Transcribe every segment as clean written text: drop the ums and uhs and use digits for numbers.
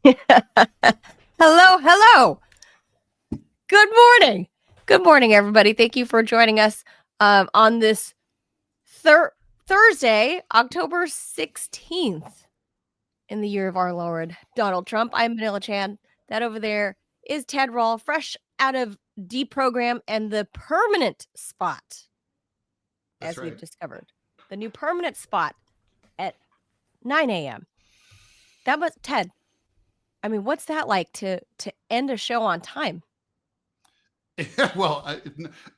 Hello, hello. Good morning. Good morning, everybody. Thank you for joining us on this Thursday, October 16th in the year of our Lord, Donald Trump. I'm Manila Chan. That over there is Ted Rawl, fresh out of deprogram and the permanent spot, That's as we've right. discovered. The new permanent spot at 9 a.m. That was Ted. I mean, what's that like to end a show on time? Well,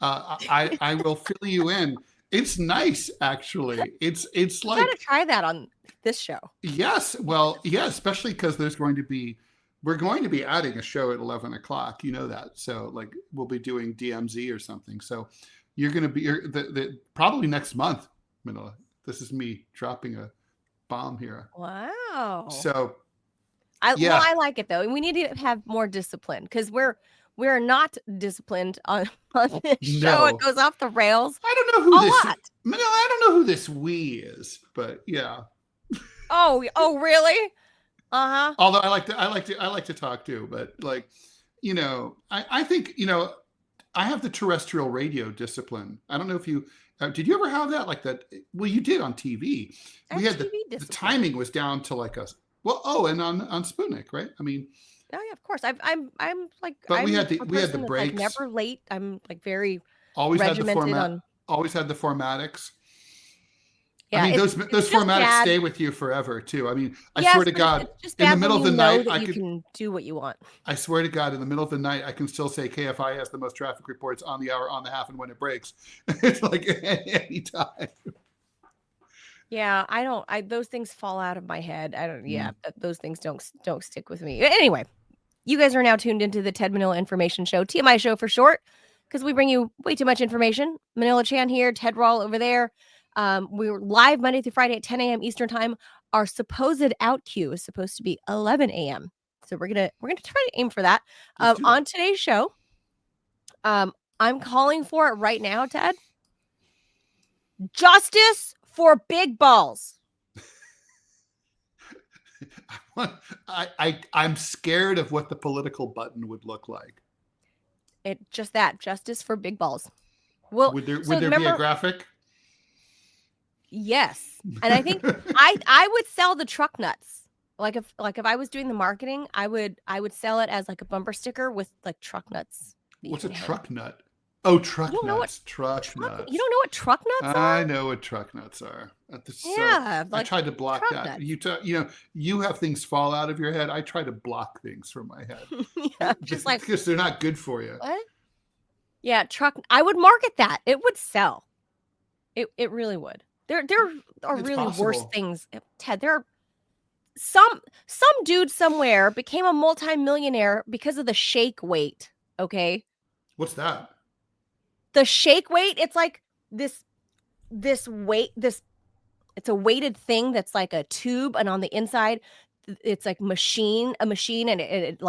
I will fill you in. It's nice, actually. It's I'm trying to like try that on this show. yes, well, yeah, especially because we're going to be adding a show at 11 o'clock. You know that, so like we'll be doing DMZ or something. So you're going to be probably next month. Manila. This is me dropping a bomb here. Wow. So I yeah, like it though. We need to have more discipline because we're not disciplined on this show. It no, goes off the rails I don't know a who this. lot. Manila, I don't know who this we is, but yeah. Oh, really? Uh-huh. Although I like to talk too, but like, I think, I have the terrestrial radio discipline. I don't know if you did you ever have that like that? Well, you did on TV. We had TV the discipline. timing was down to like and on Sputnik, right? I mean, oh yeah, of course. I'm like but we I'm had the a we had the person that's like breaks. never late. I'm like very Always had the regimented format. on. Always had the formatics. I Yeah, mean, those it's just formatics bad. stay with you forever too. I mean, I Yes, swear to but God, it's just in the bad when middle of you the know night, that I you could. can do what you want. I swear to God, in the middle of the night, I can still say KFI has the most traffic reports on the hour, on the half, and when it breaks. It's like any time. Yeah, I don't. Those things fall out of my head. I don't. Yeah, Mm. those things don't stick with me. Anyway, you guys are now tuned into the Ted Manila Information Show, TMI show for short, because we bring you way too much information. Manila Chan here, Ted Rawl over there. We're live Monday through Friday at 10 a.m. Eastern time. Our supposed out cue is supposed to be 11 a.m. So we're gonna try to aim for that. Let's do On that. today's show, I'm calling for it right now, Ted. Justice for big balls. I'm scared of what the political button would look like. Just that justice for big balls. Well, Would there so be a graphic? Yes, and I think I would sell the truck nuts. Like if I was doing the marketing, I would sell it as like a bumper sticker with like truck nuts. What's a truck nut? Oh, truck You don't know what nuts. Truck nuts. You don't know what truck nuts are? I know what truck nuts are. Yeah, I like tried to block truck that. nuts. You have things fall out of your head. I try to block things from my head. Yeah, just like because they're not good for you. what? Yeah, truck. I would market that. It would sell. It really would. There are It's really possible. worse things, Ted. There are some dude somewhere became a multimillionaire because of the shake weight. Okay. What's that? The shake weight, it's like this weight, it's a weighted thing that's like a tube, and on the inside it's like a machine, and it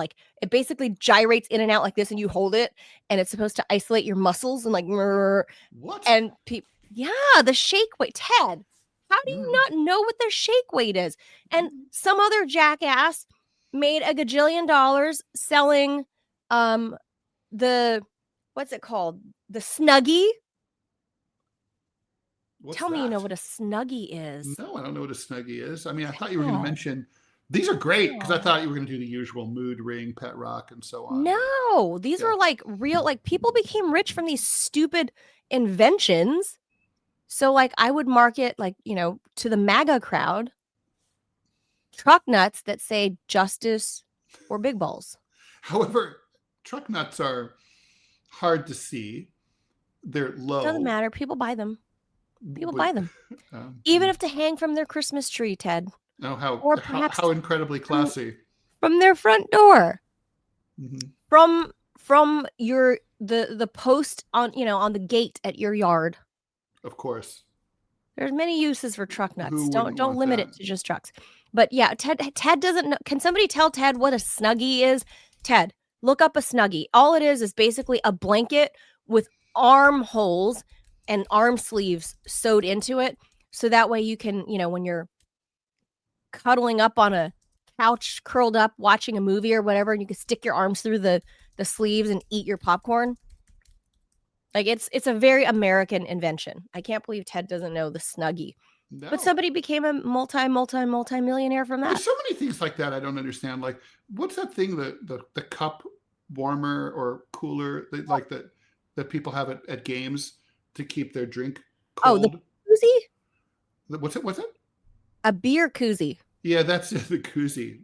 basically gyrates in and out like this, and you hold it, and it's supposed to isolate your muscles and like what? And yeah, the shake weight. Ted, how do you not know what the shake weight is? And some other jackass made a gajillion dollars selling the what's it called? The Snuggie. Tell me you know what a Snuggie is. No, I don't know what a Snuggie is. I mean, I thought you were going to mention these are great because I thought you were going to do the usual mood ring, pet rock, and so on. No, these are like real, like people became rich from these stupid inventions. So like I would market like, to the MAGA crowd, truck nuts that say justice or big balls. However, truck nuts are hard to see. They're low. Doesn't matter. People buy them. Buy them. Even if to hang from their Christmas tree, Ted. Oh, how incredibly classy. From their front door. Mm-hmm. From your the post on on the gate at your yard. Of course. There's many uses for truck nuts. Don't limit it to just trucks. But yeah, Ted doesn't know. Can somebody tell Ted what a Snuggie is? Ted, look up a Snuggie. All it is basically a blanket with arm holes and arm sleeves sewed into it. So that way you can, when you're cuddling up on a couch curled up watching a movie or whatever, and you could stick your arms through the sleeves and eat your popcorn. Like it's a very American invention. I can't believe Ted doesn't know the Snuggie. No. But somebody became a multi-millionaire from that. There's so many things like that I don't understand. Like, what's that thing, the cup warmer or cooler that people have at games to keep their drink cold? Oh, the koozie? What's it? A beer koozie. Yeah, that's the koozie.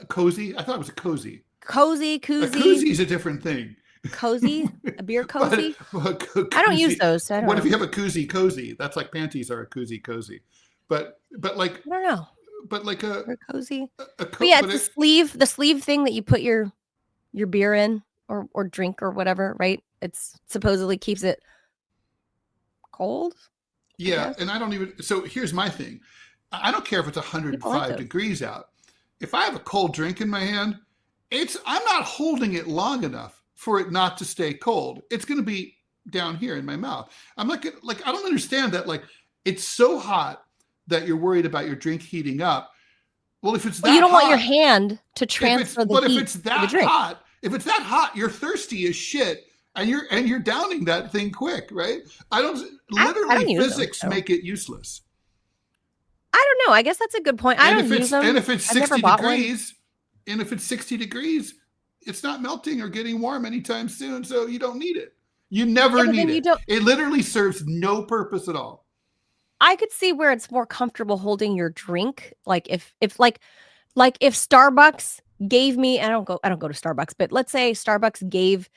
Cozy? I thought it was a cozy. Cozy, koozie. A koozie is a different thing. Cozy? A beer cozy? Koozie. I don't use those. So I don't what know. if you have a koozie cozy? That's like panties are a koozie cozy. But like I don't know. But like a cozy. But yeah, it's the sleeve thing that you put your beer in or drink or whatever, right? It's supposedly keeps it cold. Yeah, and I don't even. So here's my thing. I don't care if it's 105 degrees out. If I have a cold drink in my hand, I'm not holding it long enough for it not to stay cold. It's going to be down here in my mouth. I'm like I don't understand that. Like, it's so hot that you're worried about your drink heating up. Well, if it's that you don't hot, want your hand to transfer the heat. But if it's that hot, you're thirsty as shit, and you're downing that thing quick, right? Physics make it useless. I don't know. I guess that's a good point. I don't use them. And if it's 60 degrees, it's not melting or getting warm anytime soon, so you don't need it. You never need it. It literally serves no purpose at all. I could see where it's more comfortable holding your drink. Like if Starbucks gave me, I don't go to Starbucks, but let's say Starbucks gave,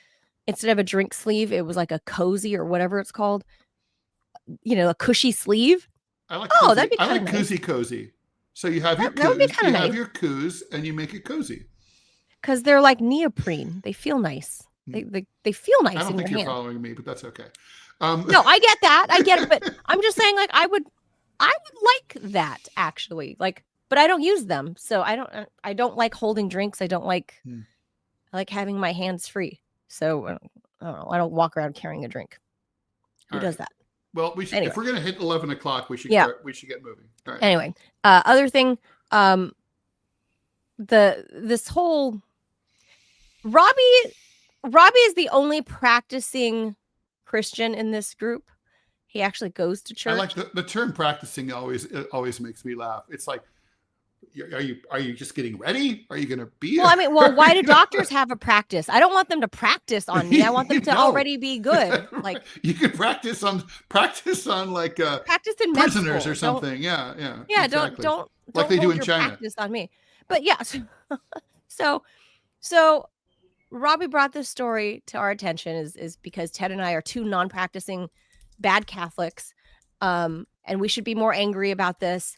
instead of a drink sleeve, it was like a cozy or whatever it's called, a cushy sleeve. I like that'd be kind of nice. Cozy. So you have your coos and you make it cozy. Because they're like neoprene. They feel nice. They feel nice. I don't think you're following me, but that's okay. No, I get that. I get it, but I'm just saying, like, I would like that actually. Like, but I don't use them, so I don't like holding drinks. I don't like I like having my hands free. So I don't know. I don't walk around carrying a drink. Who does that? Well, we should. Anyway. If we're gonna hit 11 o'clock, we should we should get moving. All right. Anyway, other thing, this whole Robbie is the only practicing Christian in this group. He actually goes to church. I like the term practicing. Always makes me laugh. It's like, are you just getting ready? Are you going to be? Well, why do doctors have a practice? I don't want them to practice on me. I want them to already be good. Like, you could practice on like practice in prisoners or something. Yeah. Exactly. Don't like they do in China. Practice on me. But yeah, so Robbie brought this story to our attention is because Ted and I are two non-practicing bad Catholics, and we should be more angry about this.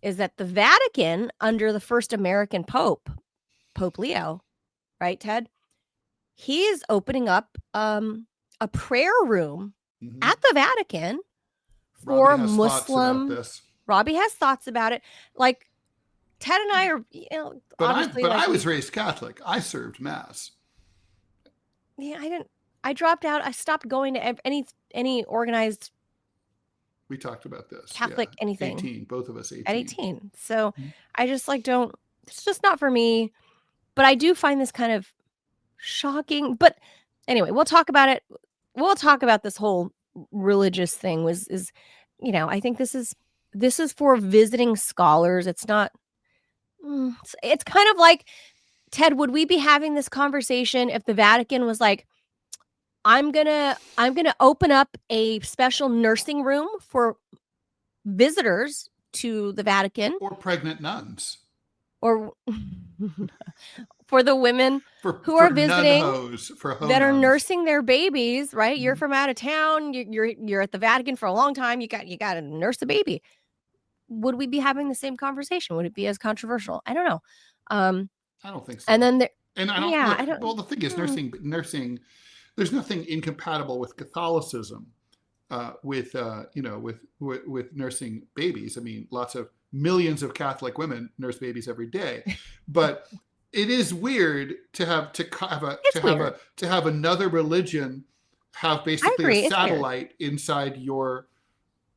Is that the Vatican, under the first American Pope Leo, right, Ted? He is opening up a prayer room at the Vatican for Muslim. Robbie has thoughts about it. Like, Ted and I are, but I was raised Catholic. I served Mass. Yeah, I didn't. I dropped out. I stopped going to any organized. We talked about this. Catholic anything. 18, both of us 18. At 18. So I just don't. It's just not for me. But I do find this kind of shocking. But anyway, we'll talk about it. We'll talk about this whole religious thing. I think this is for visiting scholars. It's not. It's kind of like, Ted, would we be having this conversation if the Vatican was like, I'm gonna open up a special nursing room for visitors to the Vatican, or pregnant nuns, or for the women who are visiting that are nursing their babies, right? You're from out of town, you're at the Vatican for a long time, you got to nurse a baby. Would we be having the same conversation? Would it be as controversial? I don't know. I don't think so. And then well, the thing is, nursing. There's nothing incompatible with Catholicism, with nursing babies. I mean, lots of millions of Catholic women nurse babies every day, but it is weird to have another religion have basically a satellite inside your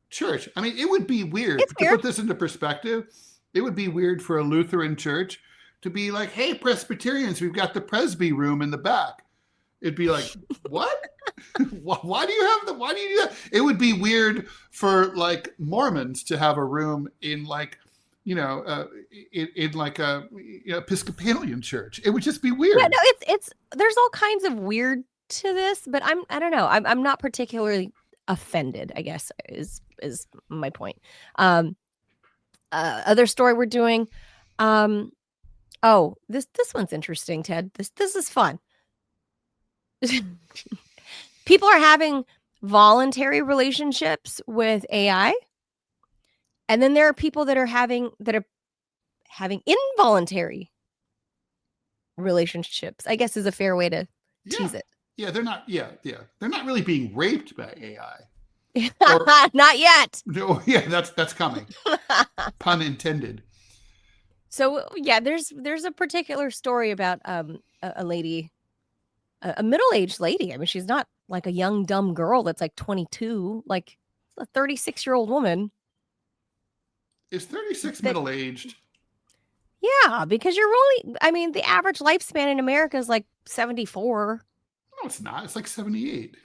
church. I mean, it would be weird to put this into perspective. It would be weird for a Lutheran church to be like, hey, Presbyterians, we've got the Presby room in the back. It'd be like, what? Why do you do that? It would be weird for like Mormons to have a room in like, in like a Episcopalian church. It would just be weird. Yeah, no, it's there's all kinds of weird to this, but I don't know. I'm not particularly offended, I guess is my point. Other story we're doing. Oh, this one's interesting, Ted. This is fun. People are having voluntary relationships with AI, and then there are people that are having involuntary relationships, I guess is a fair way to tease it. Yeah, they're not. Yeah, they're not really being raped by AI. Not yet. No, yeah, that's coming. Pun intended. So yeah, there's a particular story about a lady, a middle-aged lady. I mean, she's not like a young dumb girl that's like 22, like a 36-year-old woman. Is 36 middle-aged? Yeah, because the average lifespan in America is like 74. No, it's not. It's like 78.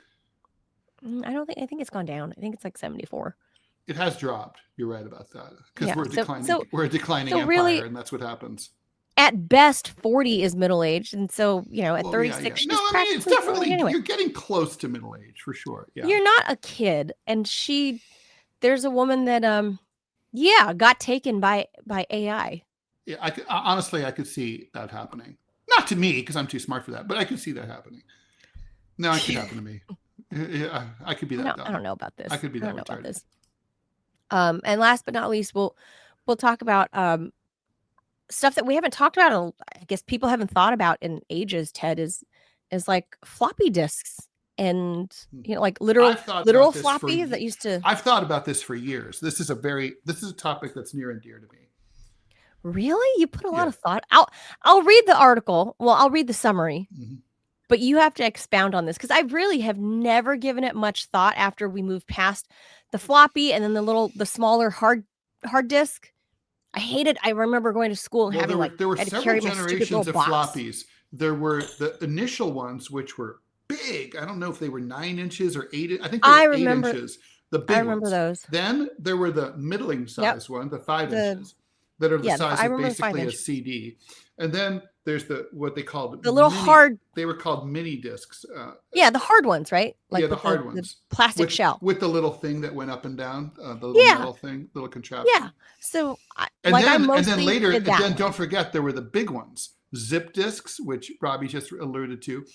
I think it's gone down. I think it's like 74. It has dropped. You're right about that. Because Yeah, we're a declining empire, really, and that's what happens. At best, 40 is middle-aged, and so at 36, No, I mean, it's definitely anyway. You're getting close to middle age for sure. Yeah, you're not a kid, and there's a woman that got taken by AI. Yeah, honestly, I could see that happening. Not to me, because I'm too smart for that, but I could see that happening. No, it could happen to me. Yeah, I could be that dumb. I don't know about this. I could be that I don't know retarded. about this. And last but not least, we'll talk about stuff that we haven't talked about. I guess people haven't thought about in ages. Ted is like floppy disks and like literal floppies that used to. I've thought about this for years. This is a topic that's near and dear to me. Really? You put a lot of thought. I'll read the article. Well, I'll read the summary. Mm-hmm. But you have to expound on this because I really have never given it much thought after we moved past the floppy and then the smaller hard disk. I hated. I remember going to school and having there were several generations of floppies. There were the initial ones, which were big. I don't know if they were 9 inches or 8. I think they were 8 inches. The big ones. Those. Then there were the middling size one, the 5 inches, that are the size of basically a CD. And then there's what they called the little hard. They were called mini discs. The hard ones, right? Like the hard ones, the plastic shell with the little thing that went up and down, the little metal thing, little contraption. Yeah. So then later, then don't forget there were the big ones, zip discs, which Robbie just alluded to.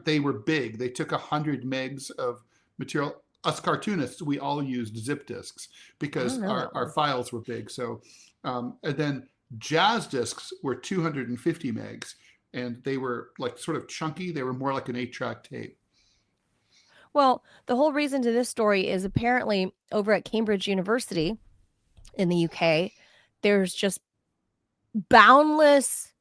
They were big. They took 100 megs of material. Us cartoonists, we all used zip discs because our files were big. So, and then jazz discs were 250 megs, and they were like sort of chunky. They were more like an 8-track tape. Well, the whole reason to this story is apparently over at Cambridge University in the UK, there's just boundless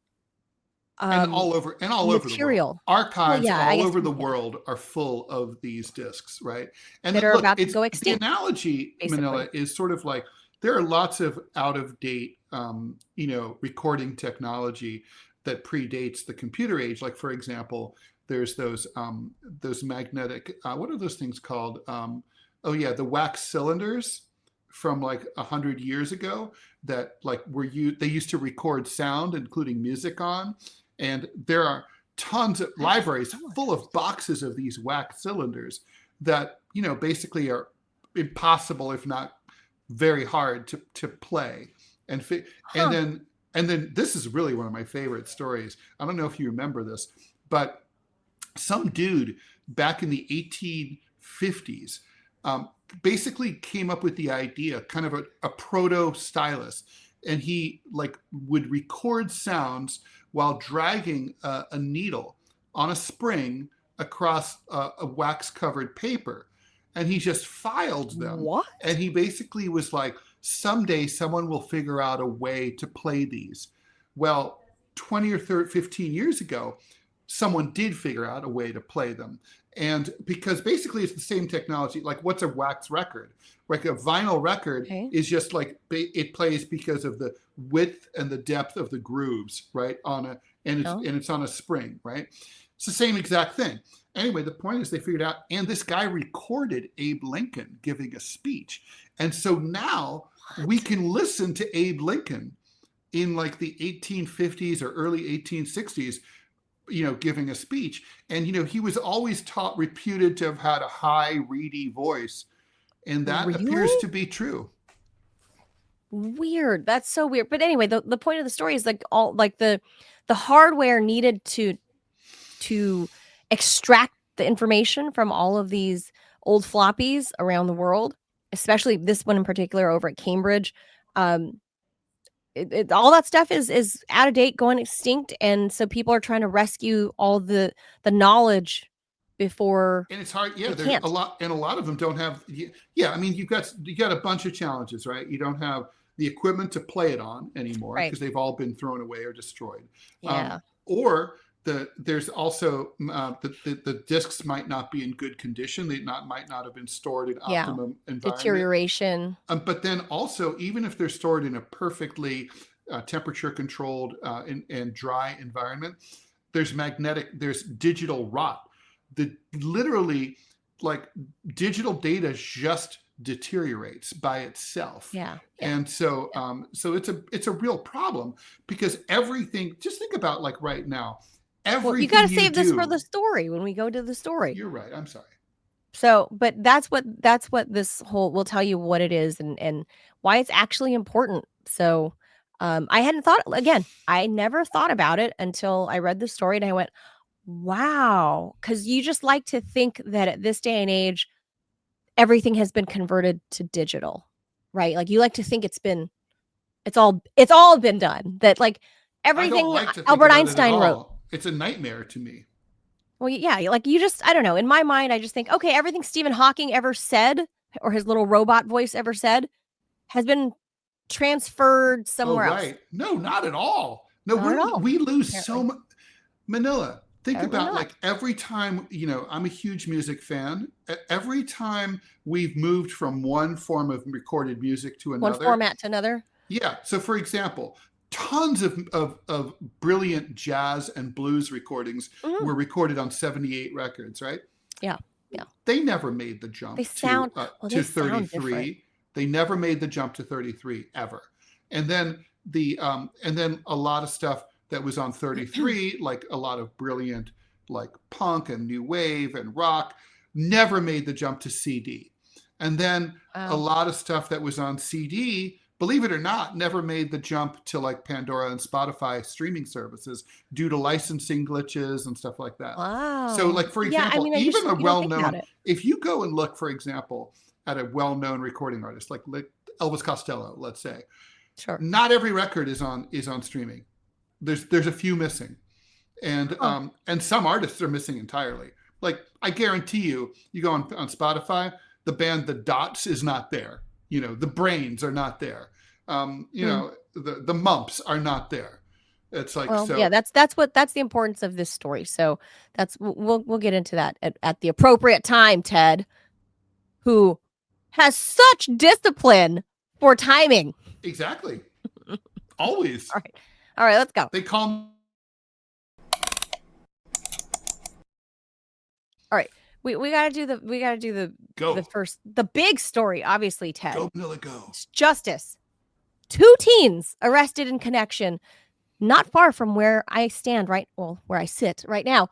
and all over material. Over the world. Archives all over the world are full of these discs, right? And that are about to go extinct. The analogy, basically. Manila, is sort of like there are lots of out-of-date, recording technology that predates the computer age. Like, for example, there's those magnetic. What are those things called? The wax cylinders from like 100 years ago that like they used to record sound, including music on. And there are tons of libraries full of boxes of these wax cylinders that, basically are impossible, if not very hard to play. And then this is really one of my favorite stories. I don't know if you remember this, but some dude back in the 1850s basically came up with the idea, kind of a proto stylus, and he like would record sounds while dragging a needle on a spring across a wax covered paper, and he just filed them. What? And he basically was like, someday someone will figure out a way to play these. Well, 20 or 15 years ago, someone did figure out a way to play them. And because basically it's the same technology. Like, what's a wax record? Like a vinyl record is just like it plays because of the width and the depth of the grooves, right? And it's on a spring, right? It's the same exact thing. Anyway, the point is they figured out, and this guy recorded Abe Lincoln giving a speech. And so now we can listen to Abe Lincoln in like the 1850s or early 1860s, giving a speech. And, he was always reputed to have had a high, reedy voice. And that appears to be true. Weird. That's so weird. But anyway, the point of the story is like all like the hardware needed to extract the information from all of these old floppies around the world, especially this one in particular over at Cambridge. All that stuff is out of date, going extinct, and so people are trying to rescue all the knowledge before. And it's hard. Yeah, there's a lot, and a lot of them don't have. Yeah, I mean, you got a bunch of challenges, right? You don't have the equipment to play it on anymore because they've all been thrown away or destroyed. Yeah. Or there's also the discs might not be in good condition. They might not have been stored in optimum environment. Deterioration. But then also, even if they're stored in a perfectly temperature controlled and dry environment, there's digital rot. Literally, like, digital data just deteriorates by itself. Yeah. And so so it's a real problem, because everything, just think about, like, right now, everything you got to save this for the story when we go to the story. You're right. I'm sorry. So, but that's what this whole, we'll tell you what it is and why it's actually important. So, I never thought about it until I read the story, and I went, wow. Because you just like to think that at this day and age, everything has been converted to digital, right? Like, you like to think it's all been done. That, like, everything Albert Einstein wrote. It's a nightmare to me. Well, yeah, like, I don't know. In my mind, I just think, okay, everything Stephen Hawking ever said, or his little robot voice ever said, has been transferred somewhere else. No, not at all. No, we lose so much. Manila, think about, like, every time, I'm a huge music fan. Every time we've moved from one form of recorded music to another. One format to another. Yeah. So, for example, tons of brilliant jazz and blues recordings were recorded on 78 records, right? Yeah. Yeah. They never made the jump to 33. They never made the jump to 33 ever. And then a lot of stuff that was on 33, like a lot of brilliant, like, punk and new wave and rock, never made the jump to CD. And then a lot of stuff that was on CD, believe it or not, never made the jump to, like, Pandora and Spotify streaming services due to licensing glitches and stuff like that. Wow. So, like, for example, even a well-known, if you go and look, for example, at a well-known recording artist like Elvis Costello, let's say, sure, not every record is on streaming. There's a few missing, and some artists are missing entirely. Like, I guarantee you go on Spotify, the band The Dots is not there. The Brains are not there. The Mumps are not there. It's like, yeah, that's the importance of this story. So we'll get into that at the appropriate time. Ted, who has such discipline for timing. Exactly. Always. All right, let's go. They call me. All right. We gotta do the big story, obviously, Ted. Go, Manila, go. It's justice. 2 teens arrested in connection, not far from where I sit right now.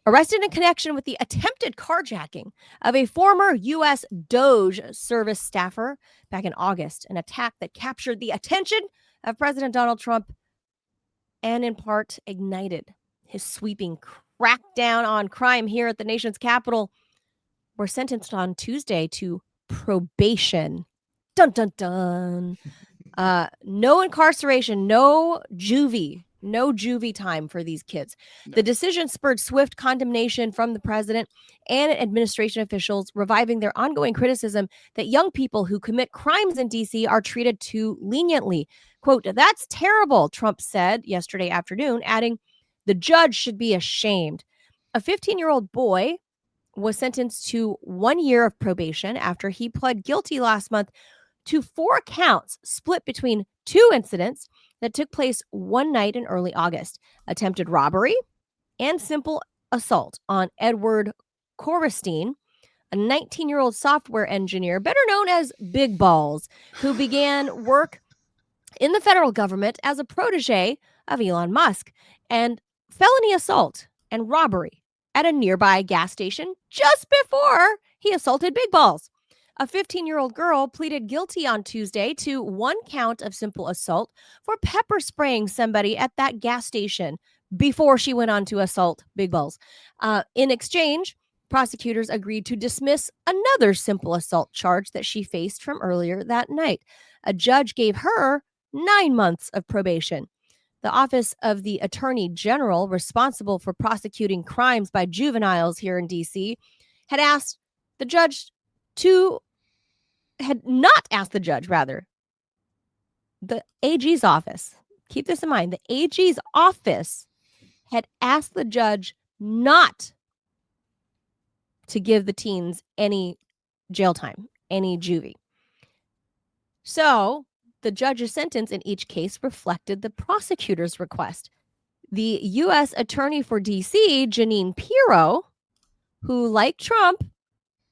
Arrested in connection with the attempted carjacking of a former U.S. DOGE service staffer back in August, an attack that captured the attention of President Donald Trump and in part ignited his sweeping crackdown on crime here at the nation's capital. Were sentenced on Tuesday to probation. Dun, dun, dun. No incarceration, no juvie time for these kids. No. The decision spurred swift condemnation from the president and administration officials, reviving their ongoing criticism that young people who commit crimes in D.C. are treated too leniently. Quote, "That's terrible," Trump said yesterday afternoon, adding, "The judge should be ashamed." A 15-year-old boy was sentenced to 1 year of probation after he pled guilty last month to 4 counts split between 2 incidents that took place one night in early August: attempted robbery and simple assault on Edward Coristine, a 19-year-old software engineer, better known as Big Balls, who began work in the federal government as a protégé of Elon Musk, and felony assault and robbery at a nearby gas station just before he assaulted Big Balls. A 15-year-old girl pleaded guilty on Tuesday to 1 count of simple assault for pepper spraying somebody at that gas station before she went on to assault Big Balls. In exchange, prosecutors agreed to dismiss another simple assault charge that she faced from earlier that night. A judge gave her 9 months of probation. The Office of the Attorney General, responsible for prosecuting crimes by juveniles here in D.C., had not asked the judge, the AG's office. Keep this in mind. The AG's office had asked the judge not to give the teens any jail time, any juvie. So the judge's sentence in each case reflected the prosecutor's request. The U.S. Attorney for D.C., Jeanine Pirro, who, like Trump,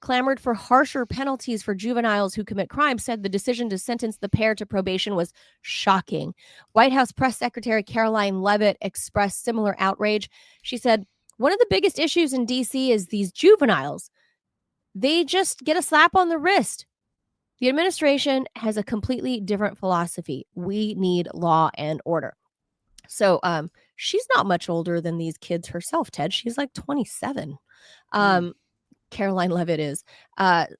clamored for harsher penalties for juveniles who commit crimes, said the decision to sentence the pair to probation was shocking. White House Press Secretary Caroline Leavitt expressed similar outrage. She said, "One of the biggest issues in D.C. is these juveniles. They just get a slap on the wrist. The administration has a completely different philosophy. We need law and order." So she's not much older than these kids herself, Ted. She's like 27. Caroline Leavitt is.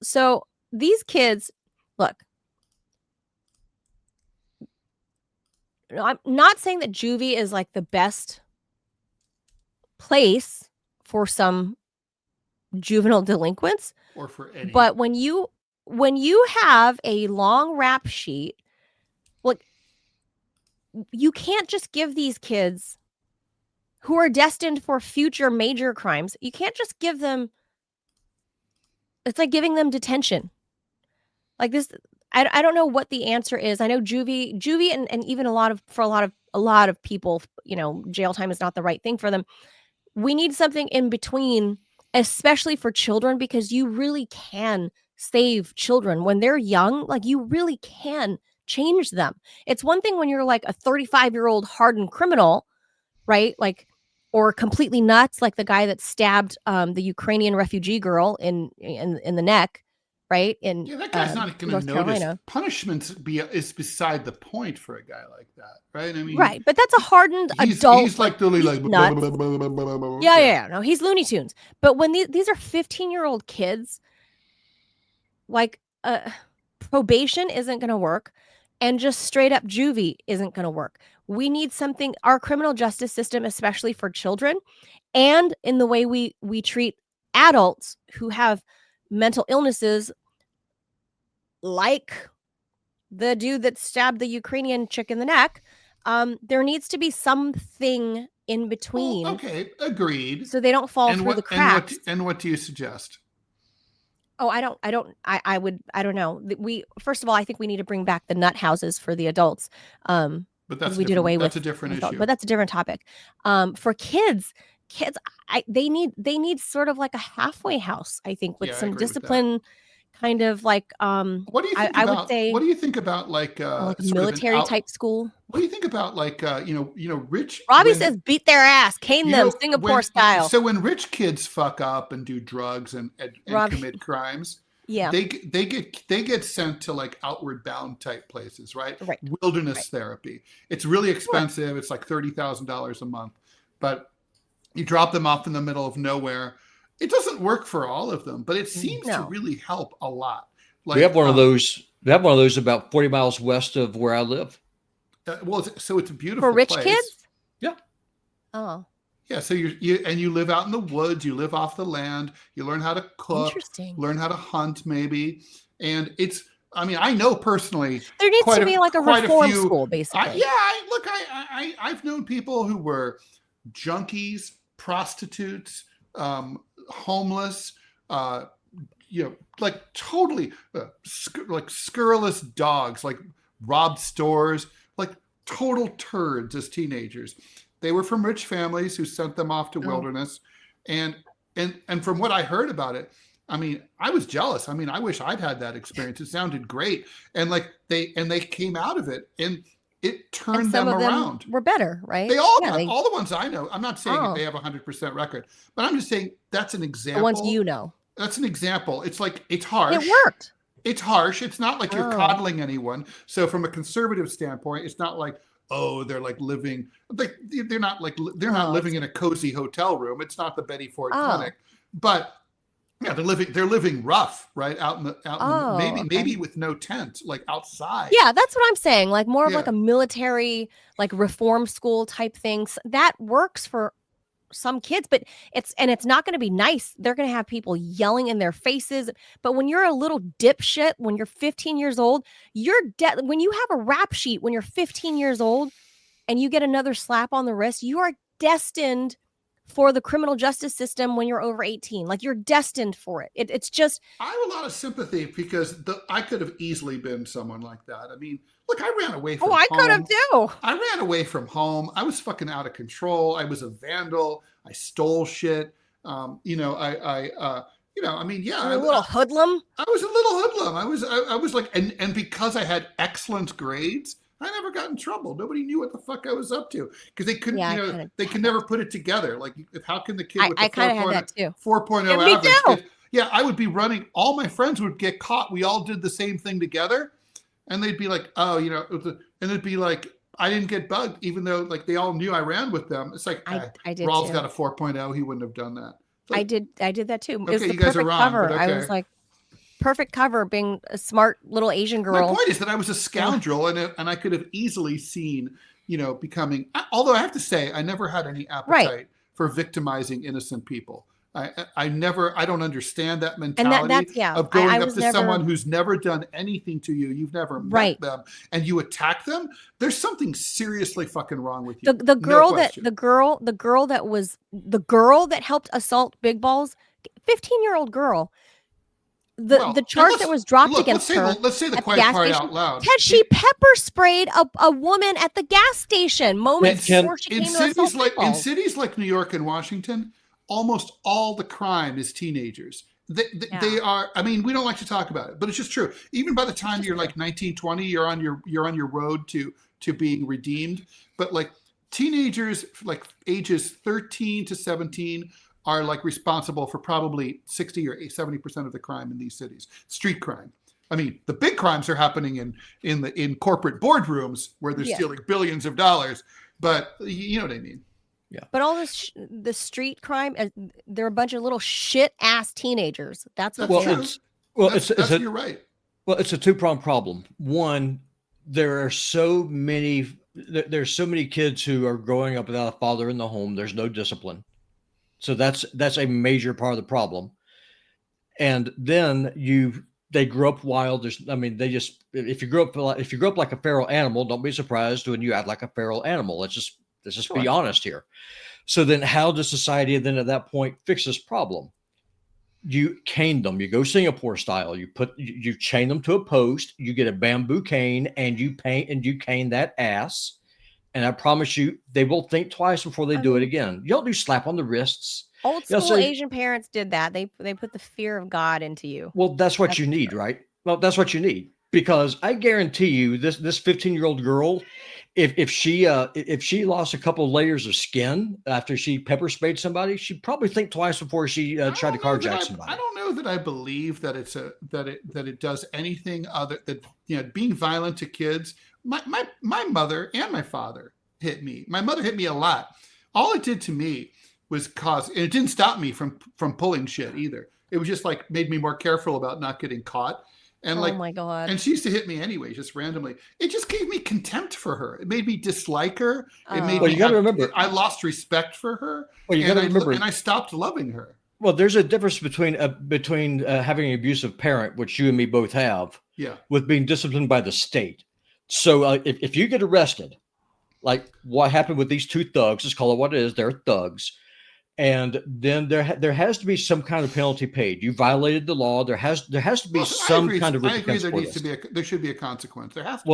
So these kids, look, I'm not saying that juvie is like the best place for some juvenile delinquents, or for any. but when you have a long rap sheet, look, you can't just give these kids who are destined for future major crimes, you can't just give them, it's like giving them detention. Like this, I don't know what the answer is. I know juvie and even a lot of people, jail time is not the right thing for them. We need something in between, especially for children, because you really can save children when they're young. Like, you really can change them. It's one thing when you're like a 35-year-old hardened criminal, right? Like, or completely nuts, like the guy that stabbed the Ukrainian refugee girl in the neck, right? In that guy's not going to notice. Carolina. Punishments is beside the point for a guy like that, right? I mean, right, but that's a hardened adult. He's like totally like nuts. Yeah. No, he's Looney Tunes. But when these are 15-year-old kids, like probation isn't going to work, and just straight up juvie isn't going to work. We need something, our criminal justice system, especially for children, and in the way we treat adults who have mental illnesses, like the dude that stabbed the Ukrainian chick in the neck. There needs to be something in between. Well, okay, agreed. So they don't fall through the cracks. And what do you suggest? Oh, I don't know. First of all, I think we need to bring back the nut houses for the adults. But that's we did away with. That's a different issue. But that's a different topic. For kids, they need sort of like a halfway house, I think, with some discipline, kind of like what do you think about, would say, what do you think about like a military type school? What do you think about like rich? Robbie says beat their ass, cane them, Singapore style. So when rich kids fuck up and do drugs and commit crimes, they get sent to like outward bound type places, right? Wilderness therapy. It's really expensive. Sure. It's like $30,000 a month, but you drop them off in the middle of nowhere. It doesn't work for all of them, but it seems to really help a lot. Like, we have one of those. We have one of those about 40 miles west of where I live. So it's a beautiful for rich place. Kids. Yeah. Oh. Yeah. So you live out in the woods. You live off the land. You learn how to cook. Interesting. Learn how to hunt, maybe. And it's. I mean, I know personally. There needs to be like a reform school, basically. I've known people who were junkies, prostitutes, homeless, like totally like scurrilous dogs, like robbed stores, like total turds as teenagers. They were from rich families who sent them off to wilderness. And from what I heard about it, I mean, I was jealous. I mean, I wish I'd had that experience. It sounded great. And like they came out of it and it turned them around. We're better, right? They all all the ones I know. I'm not saying they have 100% record, but I'm just saying that's an example. The ones you know. That's an example. It's like, it's harsh. It worked. It's harsh. It's not like you're coddling anyone. So from a conservative standpoint, it's not like, oh, they're like living, like they're not living in a cozy hotel room. It's not the Betty Ford Clinic, but yeah, they're living rough, right? Out in the maybe with no tent, like outside. Yeah, that's what I'm saying. Like more of like a military, like reform school type things. That works for some kids, but it's not going to be nice. They're going to have people yelling in their faces. But when you're a little dipshit, when you're 15 years old, when you have a rap sheet when you're 15 years old and you get another slap on the wrist, you are destined for the criminal justice system when you're over 18. Like you're destined for it. It's just. I have a lot of sympathy because I could have easily been someone like that. I mean, look, I ran away from home. I could have too. I ran away from home. I was fucking out of control. I was a vandal. I stole shit. I mean, yeah. You're a little hoodlum. I was a little hoodlum. I was like, and because I had excellent grades, I never got in trouble. Nobody knew what the fuck I was up to because they couldn't, they could never put it together. Like, how can the kid with the 4.0 average? Yeah, I would be running. All my friends would get caught. We all did the same thing together. And they'd be like, oh, and it'd be like, I didn't get bugged, even though like they all knew I ran with them. It's like, I did Rawls too. Got a 4.0. He wouldn't have done that. Like, I did that too. Okay, it was the you guys are perfect wrong, cover. but okay. I was like, perfect cover, being a smart little Asian girl. My point is that I was a scoundrel, and I could have easily seen, becoming. Although I have to say, I never had any appetite for victimizing innocent people. I don't understand that mentality of going up to someone who's never done anything to you. You've never met them, and you attack them. There's something seriously fucking wrong with you. The girl that helped assault Big Balls, 15-year-old girl. The charge that was dropped against her. Let's say the quiet part out loud. Ted, she pepper sprayed a woman at the gas station moments before she came to assault Big Balls. In cities like New York and Washington, almost all the crime is teenagers. They are. I mean, we don't like to talk about it, but it's just true. Even by the time you're like 19, 20, you're on your road to being redeemed. But like teenagers, like ages 13 to 17, are like responsible for probably 60 or 70% of the crime in these cities. Street crime. I mean, the big crimes are happening in corporate boardrooms where they're stealing billions of dollars. But you know what I mean. Yeah. But all this, the street crime, they're a bunch of little shit ass teenagers. That's what you're right. Well, it's a two-pronged problem. One, there's so many kids who are growing up without a father in the home. There's no discipline. So that's a major part of the problem. And then they grow up wild. If you grow up like a feral animal, don't be surprised when you act like a feral animal. Let's just be honest here. So then how does society then at that point fix this problem? You cane them. You go Singapore style. You chain them to a post, you get a bamboo cane and you cane that ass. And I promise you, they will think twice before they do it again. You don't do slap on the wrists. Old school Asian parents did that. They put the fear of God into you. Well, that's what you need, right? Well, that's what you need. Because I guarantee you, this 15-year-old girl, if she lost a couple of layers of skin after she pepper sprayed somebody, she'd probably think twice before she tried to carjack somebody. I don't know that I believe that it does anything other than being violent to kids. My mother and my father hit me. My mother hit me a lot. All it did to me was and it didn't stop me from pulling shit either. It was just like made me more careful about not getting caught. And oh my God. And she used to hit me anyway, just randomly. It just gave me contempt for her. It made me dislike her. It made me. You got to remember, I lost respect for her. Well, you got to remember, and I stopped loving her. Well, there's a difference between having an abusive parent, which you and me both have, with being disciplined by the state. So if you get arrested, like what happened with these two thugs, let's call it what it is, they're thugs, And then there has to be some kind of penalty paid. You violated the law. There has to be some kind of I agree. recompense. There should be a consequence. There has to.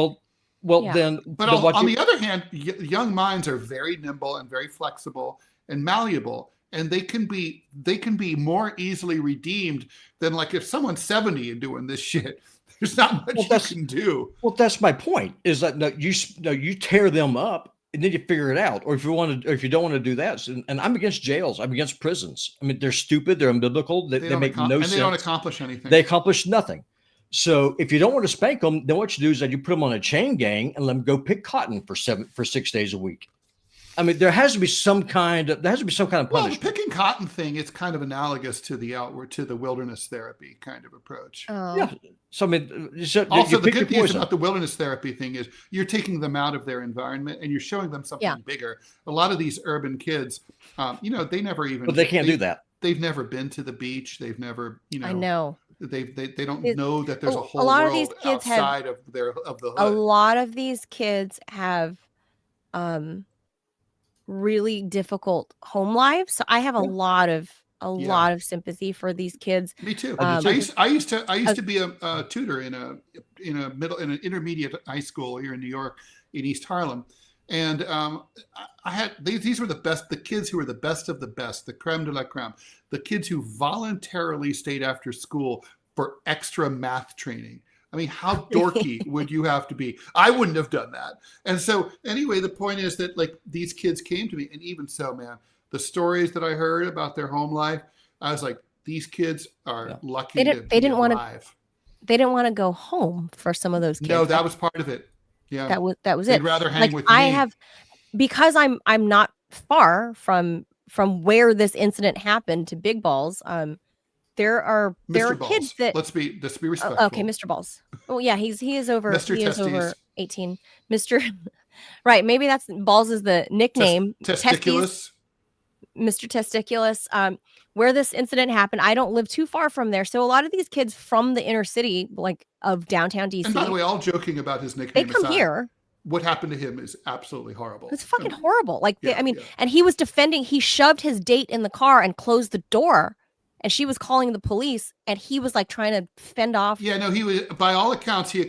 Well, Yeah. then. But on the other hand, young minds are very nimble and very flexible and malleable, and they can be more easily redeemed than like if someone's 70 and doing this shit. There's not much you can do. Well, that's my point. Is that you tear them up and then you figure it out. Or if you don't want to do that, and I'm against jails. I'm against prisons. I mean, they're stupid. They're unbiblical. They make no sense. And they don't accomplish anything. They accomplish nothing. So if you don't want to spank them, then what you do is that you put them on a chain gang and let them go pick cotton for 6 days a week. I mean, there has to be some kind of punishment. Well, the picking cotton thing, it's kind of analogous to the wilderness therapy kind of approach. Oh. Yeah. So I mean, also the good news about the wilderness therapy thing is you're taking them out of their environment and you're showing them something bigger. A lot of these urban kids, they never even. But they can't do that. They've never been to the beach. They've never, I know. They don't know that there's a whole lot world of these kids outside of the hood. A lot of these kids have really difficult home lives. So I have a lot of sympathy for these kids. Me too. I used to be a tutor in an intermediate high school here in New York, in East Harlem, and I had these were the kids who were the best of the best, the creme de la creme, the kids who voluntarily stayed after school for extra math training. I mean, how dorky would you have to be? I wouldn't have done that. And so anyway, the point is that like these kids came to me, and even so, man, the stories that I heard about their home life, I was like, these kids are lucky to be alive. They didn't want to go home for some of those kids. No, that was part of it. Yeah. That was it. They'd rather hang with me. Because I'm not far from where this incident happened to Big Balls. There are kids that let's be respectful. Okay, Mr. Balls. Oh yeah, he is over. Mr. He Testes. is over 18. Mr. Right, maybe that's Balls is the nickname. Testiculous. Mr. Testiculous. Where this incident happened, I don't live too far from there, so a lot of these kids from the inner city, like of downtown DC. And by the way, all joking about his nickname, they come here. What happened to him is absolutely horrible. It's fucking horrible. Like, and he was defending. He shoved his date in the car and closed the door. And she was calling the police, and he was like trying to fend off. Yeah, no, he was. By all accounts, he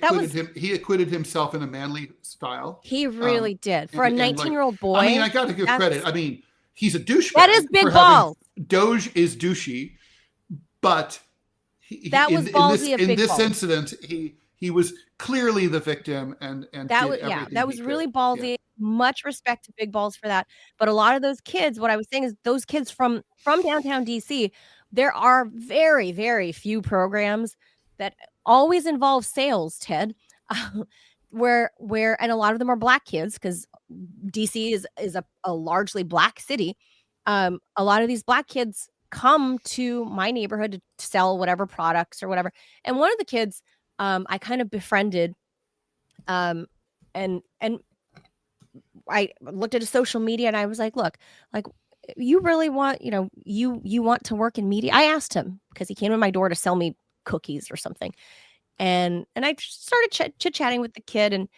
acquitted himself in a manly style. He really did for a 19-year-old boy. I mean, I got to give credit. I mean, he's a douchebag. That is Big Balls. DOGE is douchey, but in this incident, he was clearly the victim, and that was really ballsy. Yeah. Much respect to Big Balls for that. But a lot of those kids, what I was saying is, those kids from downtown DC. There are very, very few programs that always involve sales, Ted, where and a lot of them are Black kids, because DC is a largely Black city. A lot of these Black kids come to my neighborhood to sell whatever products or whatever. And one of the kids I kind of befriended, and I looked at his social media, and I was like, look, like, you really want, you want to work in media? I asked him, because he came to my door to sell me cookies or something. And I started chit-chatting with the kid,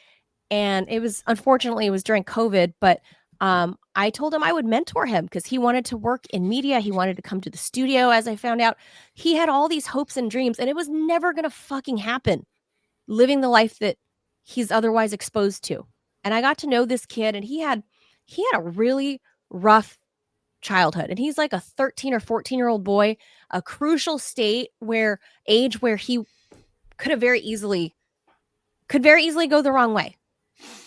and it was, unfortunately, it was during COVID, but I told him I would mentor him because he wanted to work in media. He wanted to come to the studio, as I found out. He had all these hopes and dreams, and it was never going to fucking happen living the life that he's otherwise exposed to. And I got to know this kid, and he had a really rough childhood, and he's like a 13 or 14-year-old boy, a crucial where he could very easily go the wrong way,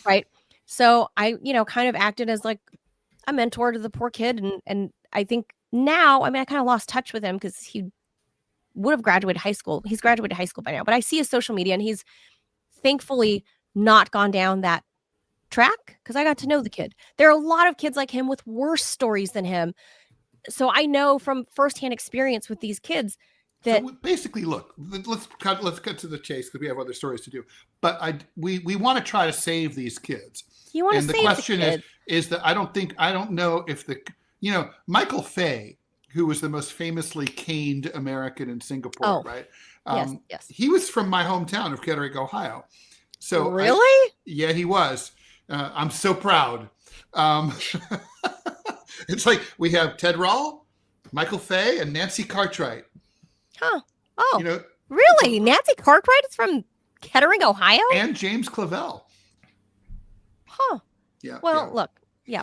right? So I kind of acted as like a mentor to the poor kid, and I think now, I mean, I kind of lost touch with him because he would have graduated high school. He's graduated high school by now, but I see his social media, and he's thankfully not gone down that track, because I got to know the kid. There are a lot of kids like him with worse stories than him. So I know from firsthand experience with these kids that basically, look, let's cut to the chase, because we have other stories to do. But we want to try to save these kids. You want to save the question is that I don't know if Michael Fay, who was the most famously caned American in Singapore, right? Yes. He was from my hometown of Kettering, Ohio. So really? Yeah, he was. I'm so proud. It's like we have Ted Rall, Michael Fay, and Nancy Cartwright. Huh. Oh, You know, really? Nancy Cartwright is from Kettering, Ohio? and James Clavell. Huh. Yeah. Well, look,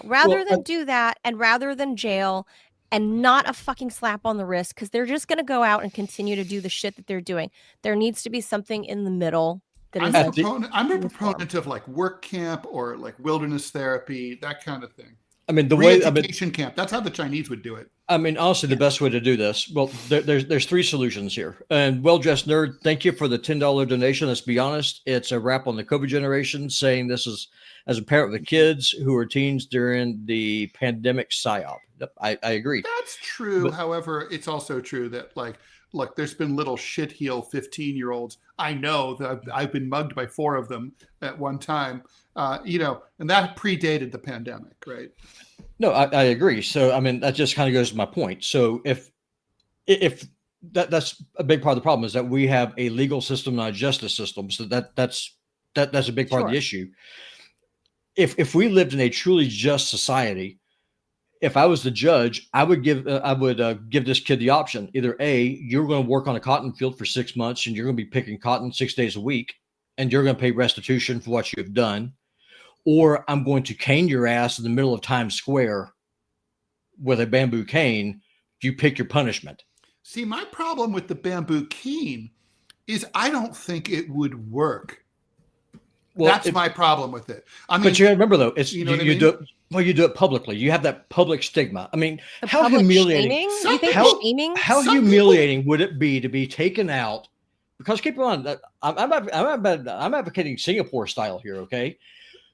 rather than do that and rather than jail and not a fucking slap on the wrist, because they're just going to go out and continue to do the shit that they're doing. There needs to be something in the middle that is I'm a proponent of like work camp or like wilderness therapy, that kind of thing. I mean, the re-education camp. That's how the Chinese would do it. I mean, honestly, the best way to do this. Well, there's three solutions here. And Well-Dressed Nerd, thank you for the $10 donation. Let's be honest, it's a wrap on the COVID generation, saying this is as a parent with kids who are teens during the pandemic psyop. I agree. That's true. However, it's also true that like, look, there's been little shitheel 15-year-olds. I know that I've been mugged by 4 of them at one time. And that predated the pandemic, right? No, I agree. So, I mean, that just kind of goes to my point. So if that's a big part of the problem, is that we have a legal system, not a justice system. So that's a big part of the issue. If we lived in a truly just society, if I was the judge, I would give this kid the option. Either A, you're going to work on a cotton field for 6 months and you're going to be picking cotton 6 days a week, and you're going to pay restitution for what you've done. Or I'm going to cane your ass in the middle of Times Square with a bamboo cane. You pick your punishment. See, my problem with the bamboo cane is I don't think it would work. Well, that's my problem with it. I mean, but you remember though, it's you do it. Well, you do it publicly. You have that public stigma. I mean, how humiliating? How humiliating would it be to be taken out? Because keep in mind, I'm advocating Singapore style here. Okay.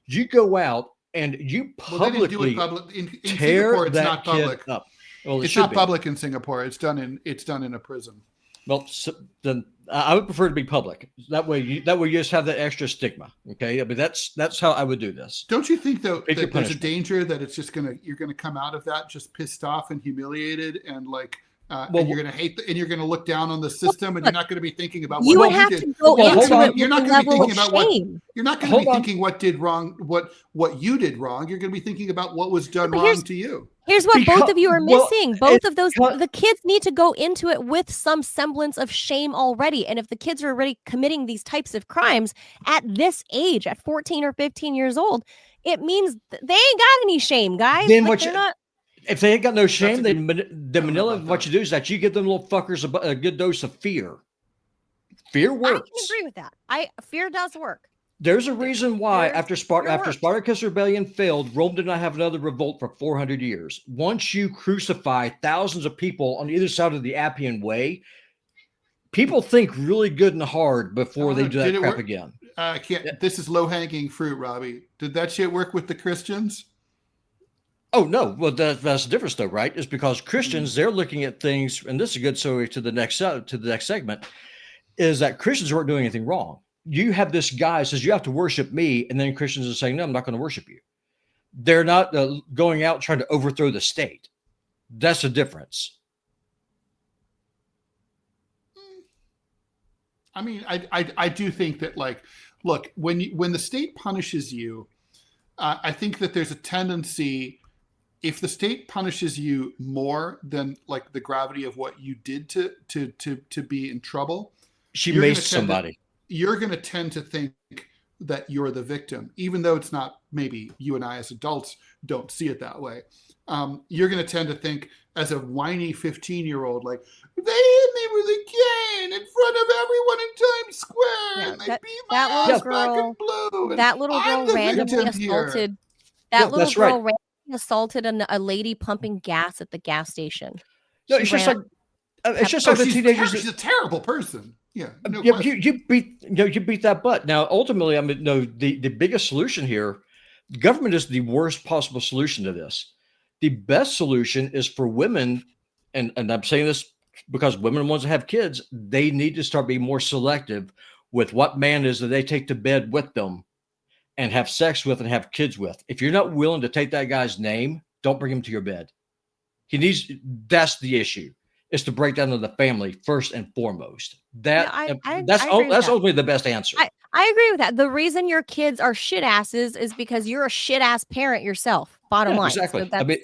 You go out and you publicly in tear Singapore, it's that not public. Kid up. Well, it's not public in Singapore. It's done in a prison. Well, then I would prefer to be public. That way you just have that extra stigma. Okay, I mean that's how I would do this. Don't you think though that there's a danger that it's just you're gonna come out of that just pissed off and humiliated and like. And you're going to hate and you're going to look down on the system, and you're not going to be thinking about what you did. You're not going to be thinking about you're not going to be thinking what did wrong, what you did wrong. You're going to be thinking about what was done wrong to you. Here's what both of you are missing. Both of those, the kids need to go into it with some semblance of shame already. And if the kids are already committing these types of crimes at this age, at 14 or 15 years old, it means they ain't got any shame, guys. Then if they ain't got no shame, then Manila, what you do is that you give them little fuckers a good dose of fear. Fear works. I can agree with that. Fear does work. There's a reason why after Spartacus Rebellion failed, Rome did not have another revolt for 400 years. Once you crucify thousands of people on either side of the Appian Way, people think really good and hard before they do that crap again. This is low-hanging fruit, Robbie. Did that shit work with the Christians? Oh, no. Well, that's the difference, though, right? Is because Christians, they're looking at things, and this is a good segue to the next segment, is that Christians weren't doing anything wrong. You have this guy who says, you have to worship me, and then Christians are saying, no, I'm not going to worship you. They're not going out trying to overthrow the state. That's the difference. I mean, I do think that, like, look, when the state punishes you, I think that there's a tendency, if the state punishes you more than like the gravity of what you did to be in trouble, she maced somebody. You're going to tend to think that you're the victim, even though it's not. Maybe you and I as adults don't see it that way. You're going to tend to think as a whiny 15-year-old, like, they hit me with a cane in front of everyone in Times Square, and they beat my ass back in blue. That little girl randomly assaulted. That little girl randomly assaulted a lady pumping gas at the gas station. No, it's just like the teenagers. She's a terrible person. Yeah, you beat that butt. Now, ultimately, I mean, no, the biggest solution here, government is the worst possible solution to this. The best solution is for women, and I'm saying this because women ones that have kids, they need to start being more selective with what man is that they take to bed with them and have sex with and have kids with. If you're not willing to take that guy's name, don't bring him to your bed. That's the issue, is to break down to the family first and foremost. That's ultimately the best answer. I agree with that. The reason your kids are shit asses is because you're a shit ass parent yourself. Bottom line. Exactly. So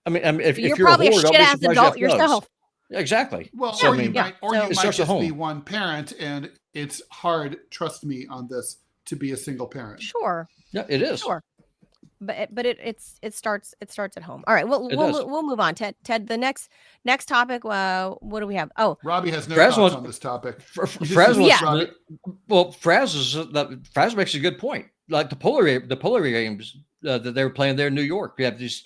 I mean, if You're you're a probably a whore, don't be shit-ass surprised you adult have thugs. yourself. Exactly. Well, So, or I mean, you might, or so- you It might starts at just be home. one parent, and it's hard. Trust me on this, to be a single parent. Sure. yeah, it is. Sure. But it starts at home. All right, It does. we'll move on. Ted, the next topic. What do we have? Oh, Robbie has no Fraz thoughts was- on this topic. Fraz just- was Yeah. Robbie- well. Fraz makes a good point. Like the polar games that they were playing there in New York. We have these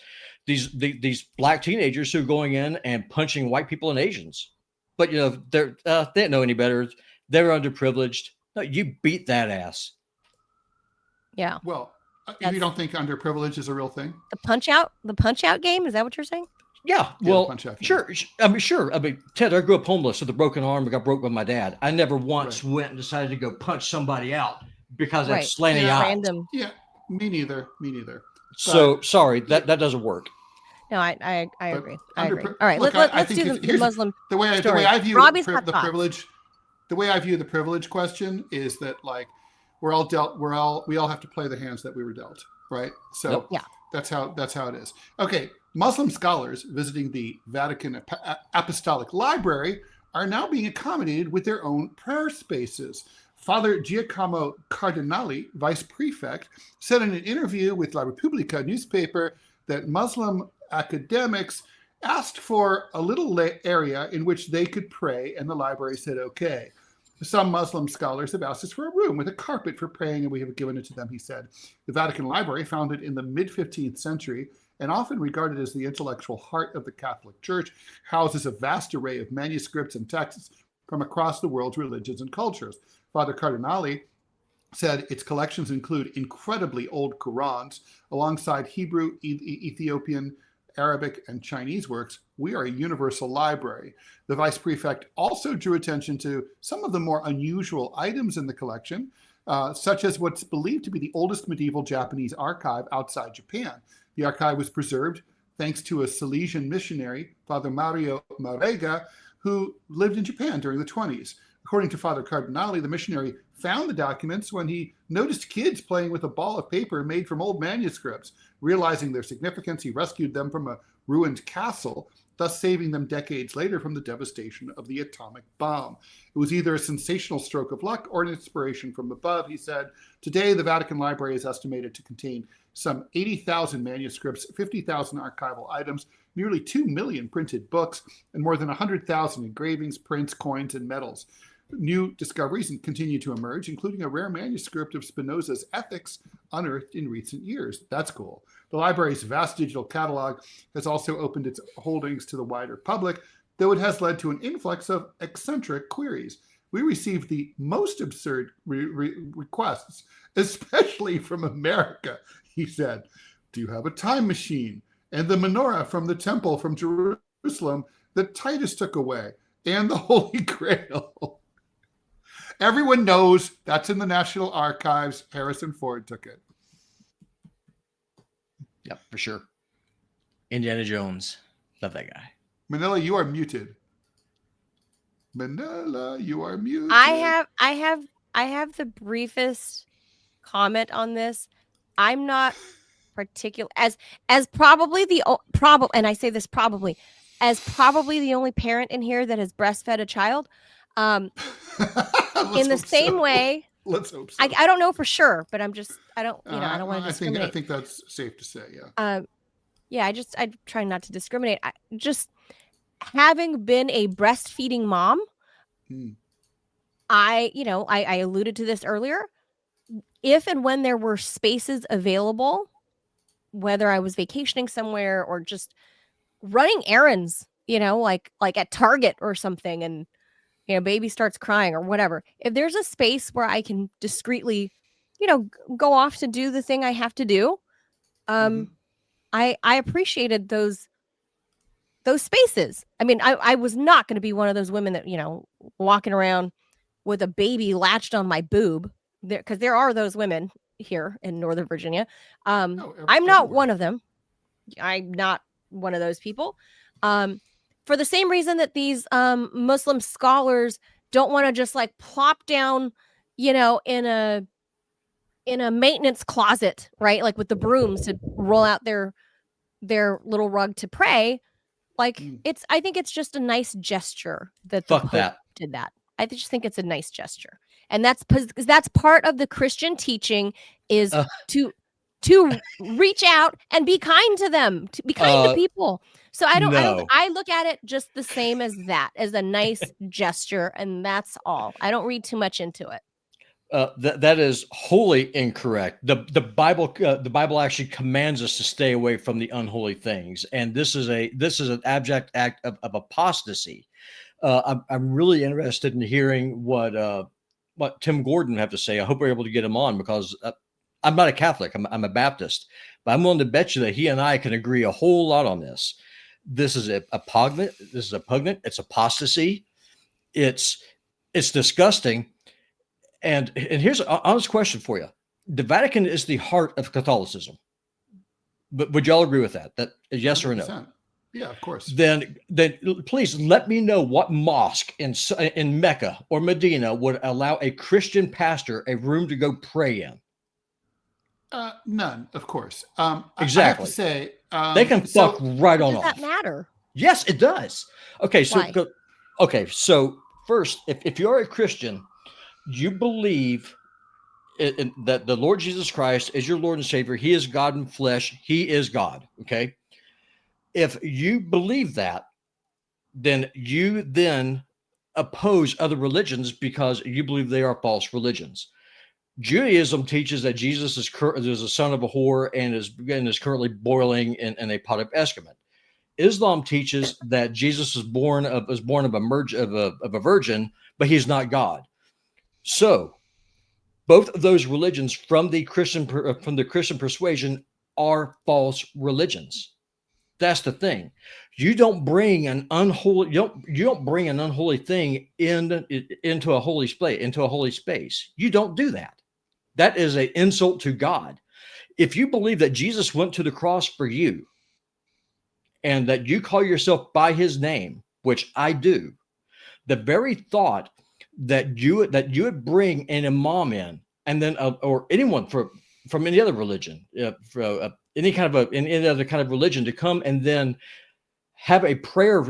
black teenagers who are going in and punching white people and Asians, but they don't know any better. They're underprivileged. No, you beat that ass. yeah. Well, That's- you don't think underprivilege is a real thing? The punch out game. Is that what you're saying? Yeah, Yeah, well, punch out game. sure. I mean, Ted, I grew up homeless with a broken arm. I got broke by my dad. I never once went and decided to go punch somebody out because Right. that's slanty Yeah. eye. Random. Yeah, me neither. So sorry, that doesn't work. No, I agree. I agree. underpri- All right, look, let's I think do if- the here's- Muslim. The way Story. I view Robbie's the got thoughts. privilege, the way I view the privilege question is that like we all have to play the hands that we were dealt, right? So Yep. Yeah. that's how it is. Okay, Muslim scholars visiting the Vatican Apostolic Library are now being accommodated with their own prayer spaces. Father Giacomo Cardinali, vice prefect, said in an interview with La Repubblica newspaper that Muslim academics asked for a little area in which they could pray, and the library said okay. Some Muslim scholars have asked us for a room with a carpet for praying, and we have given it to them, he said. The Vatican Library, founded in the mid-15th century and often regarded as the intellectual heart of the Catholic Church, houses a vast array of manuscripts and texts from across the world's religions and cultures. Father Cardinali said its collections include incredibly old Qurans, alongside Hebrew, Ethiopian, Arabic, and Chinese works. We are a universal library. The vice prefect also drew attention to some of the more unusual items in the collection, such as what's believed to be the oldest medieval Japanese archive outside Japan. The archive was preserved thanks to a Salesian missionary, Father Mario Marega, who lived in Japan during the 20s. According to Father Cardinali, the missionary found the documents when he noticed kids playing with a ball of paper made from old manuscripts. Realizing their significance, he rescued them from a ruined castle, thus saving them decades later from the devastation of the atomic bomb. It was either a sensational stroke of luck or an inspiration from above, he said. Today, the Vatican Library is estimated to contain some 80,000 manuscripts, 50,000 archival items, nearly 2 million printed books, and more than 100,000 engravings, prints, coins, and medals. New discoveries continue to emerge, including a rare manuscript of Spinoza's Ethics unearthed in recent years. That's cool. The library's vast digital catalog has also opened its holdings to the wider public, though it has led to an influx of eccentric queries. We received the most absurd requests, especially from America, he said. Do you have a time machine? And the menorah from the temple from Jerusalem that Titus took away, and the Holy Grail. Everyone knows that's in the National Archives. Harrison Ford took it. Yep, for sure. Indiana Jones. Love that guy. Manila, you are muted. Manila, you are muted. I have the briefest comment on this. I'm not particular as probably the and I say this probably as probably the only parent in here that has breastfed a child. In the same way, Let's hope so. I don't know for sure, but I'm just I don't want to I discriminate. think that's safe to say. Yeah. I try not to discriminate. Just having been a breastfeeding mom, I alluded to this earlier. If and when there were spaces available, whether I was vacationing somewhere or just running errands, like at Target or something, and baby starts crying or whatever. If there's a space where I can discreetly, go off to do the thing I have to do, I appreciated those spaces. I mean, I was not going to be one of those women that, walking around with a baby latched on my boob, because there are those women here in Northern Virginia. I'm not one of them. I'm not one of those people. For the same reason that these Muslim scholars don't want to just like plop down, in a maintenance closet, right? Like with the brooms to roll out their their little rug to pray. Like I think it's just a nice gesture that the Fuck Pope that. did that. I just think it's a nice gesture. And that's because that's part of the Christian teaching is to reach out and be kind to them, to be kind to people. So I look at it just the same as that, as a nice gesture, and that's all. I don't read too much into it. That is wholly incorrect. The Bible actually commands us to stay away from the unholy things, and this is an abject act of apostasy. I'm really interested in hearing what Tim Gordon have to say. I hope we're able to get him on, because I'm not a Catholic. I'm a Baptist, but I'm willing to bet you that he and I can agree a whole lot on this. This is a pugnant. It's apostasy. It's disgusting. And here's an honest question for you. The Vatican is the heart of Catholicism. But would y'all agree with that? That yes 100%. Or no? Yeah, of course. Then please let me know what mosque in Mecca or Medina would allow a Christian pastor a room to go pray in. None, of course. Exactly. I have to say, they can fuck right on off. Does that matter? Yes, it does. Okay, so Why? So first, if you're a Christian, you believe that the Lord Jesus Christ is your Lord and Savior. He is God in flesh. He is God. Okay. If you believe that, then you oppose other religions because you believe they are false religions. Judaism teaches that Jesus is a son of a whore and is currently boiling in a pot of excrement. Islam teaches that Jesus was born of a virgin, but he's not God. So both of those religions from the Christian persuasion are false religions. That's the thing. You don't bring an unholy thing into a holy space. You don't do that. That is an insult to God. If you believe that Jesus went to the cross for you and that you call yourself by his name, which I do, the very thought that you would bring an imam in, and then or anyone from any other religion, any other kind of religion, to come and then have a prayer,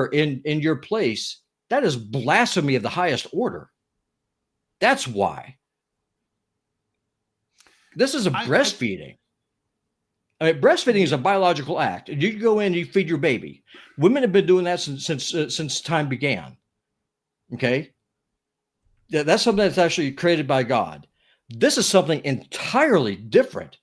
in your place, that is blasphemy of the highest order. That's why. This is breastfeeding. I mean, breastfeeding is a biological act. You go in, you feed your baby. Women have been doing that since time began. Okay, that's something that's actually created by God. This is something entirely different.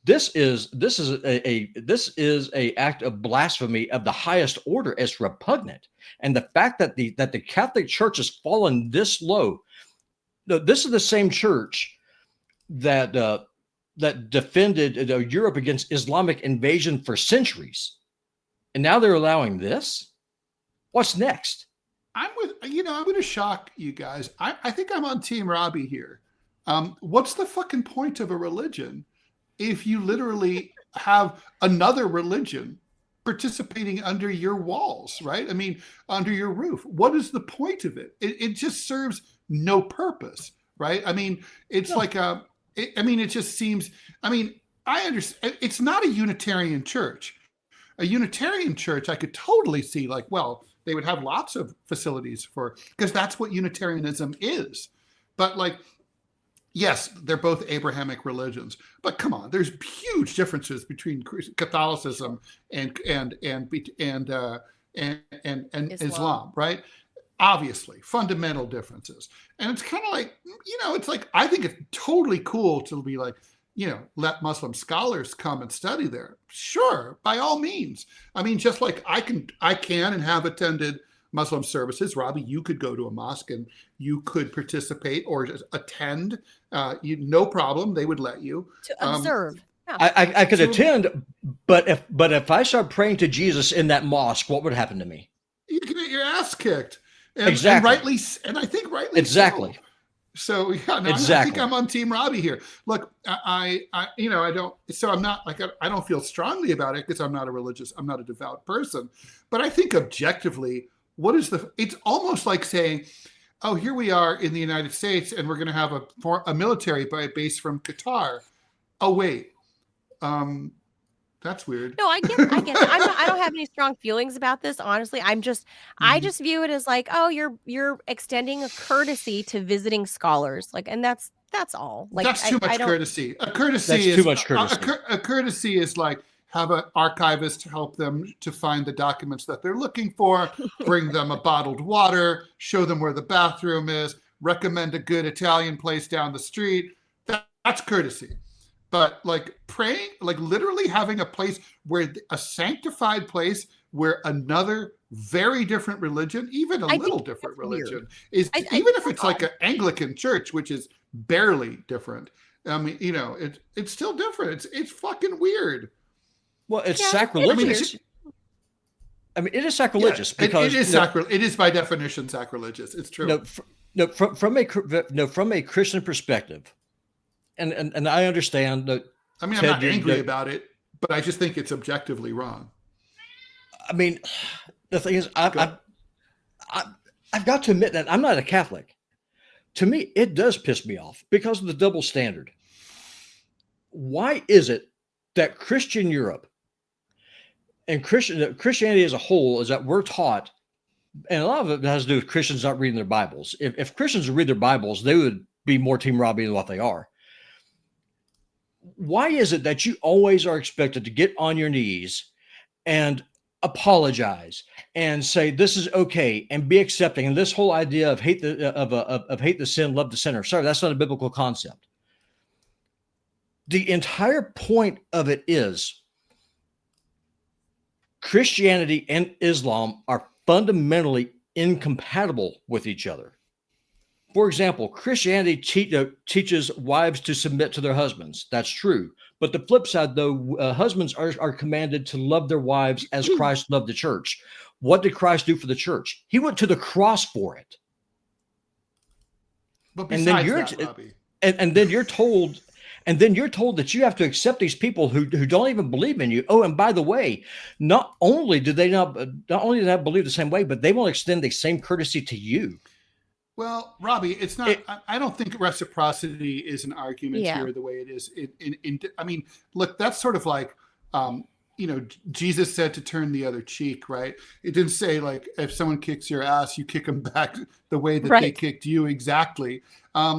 This is a act of blasphemy of the highest order. It's repugnant, and the fact that the Catholic Church has fallen this low. This is the same church that defended Europe against Islamic invasion for centuries, and now they're allowing this. What's next? I'm going to shock you guys. I think I'm on Team Robbie here. What's the fucking point of a religion if you literally have another religion participating under your walls, right? I mean, under your roof. What is the point of it? It just serves no purpose, right? I mean, it's it just seems, I understand. It's not a Unitarian church. A Unitarian church, I could totally see they would have lots of facilities because that's what Unitarianism is. But yes, they're both Abrahamic religions, but come on, there's huge differences between Catholicism and Islam, right? Obviously, fundamental differences. And it's kind of I think it's totally cool to be let Muslim scholars come and study there. Sure, by all means. I mean, just like I can and have attended Muslim services. Robbie, you could go to a mosque and you could participate or just attend. No problem. They would let you. To observe. Yeah. I could attend, but if I start praying to Jesus in that mosque, what would happen to me? You can get your ass kicked. Exactly. And I think rightly exactly. So. So yeah, no, exactly. I think I'm on Team Robbie here. Look, I don't feel strongly about it because I'm not a devout person. But I think objectively, it's almost like saying, oh, here we are in the United States and we're going to have a military base from Qatar. Oh, wait, That's weird. No, I get it. I don't have any strong feelings about this, honestly. I just view it as like, oh, you're extending a courtesy to visiting scholars, like, and that's all. Like, that's too much courtesy. A courtesy is too much courtesy. A courtesy is like have an archivist help them to find the documents that they're looking for, bring them a bottled water, show them where the bathroom is, recommend a good Italian place down the street. That's courtesy. But like praying, like literally having a place where a sanctified place where another very different religion, even a little different religion, is even if it's like an Anglican church, which is barely different. I mean, you know, it's still different. It's fucking weird. Well, it's sacrilegious. I mean, it is sacrilegious because it is it is by definition sacrilegious. It's true. From a Christian perspective. And I understand that. I mean, I'm not angry about it, but I just think it's objectively wrong. I mean, the thing is, I've got to admit that I'm not a Catholic. To me, it does piss me off because of the double standard. Why is it that Christian Europe and Christianity as a whole is that we're taught, and a lot of it has to do with Christians not reading their Bibles. If Christians read their Bibles, they would be more Team Robbie than what they are. Why is it that you always are expected to get on your knees and apologize and say this is okay and be accepting? And this whole idea of hate the sin, love the sinner. Sorry, that's not a biblical concept. The entire point of it is Christianity and Islam are fundamentally incompatible with each other. For example, Christianity teaches wives to submit to their husbands. That's true. But the flip side, though, husbands are commanded to love their wives as Christ loved the church. What did Christ do for the church? He went to the cross for it. But besides and then you're told that you have to accept these people who don't even believe in you. Oh, and by the way, not only do they not believe the same way, but they will extend the same courtesy to you. Well, Robbie, it's not. I don't think reciprocity is an argument here the way it is. I mean, look, that's sort of like, you know, Jesus said to turn the other cheek, right? It didn't say like if someone kicks your ass, you kick them back the way that they kicked you exactly. I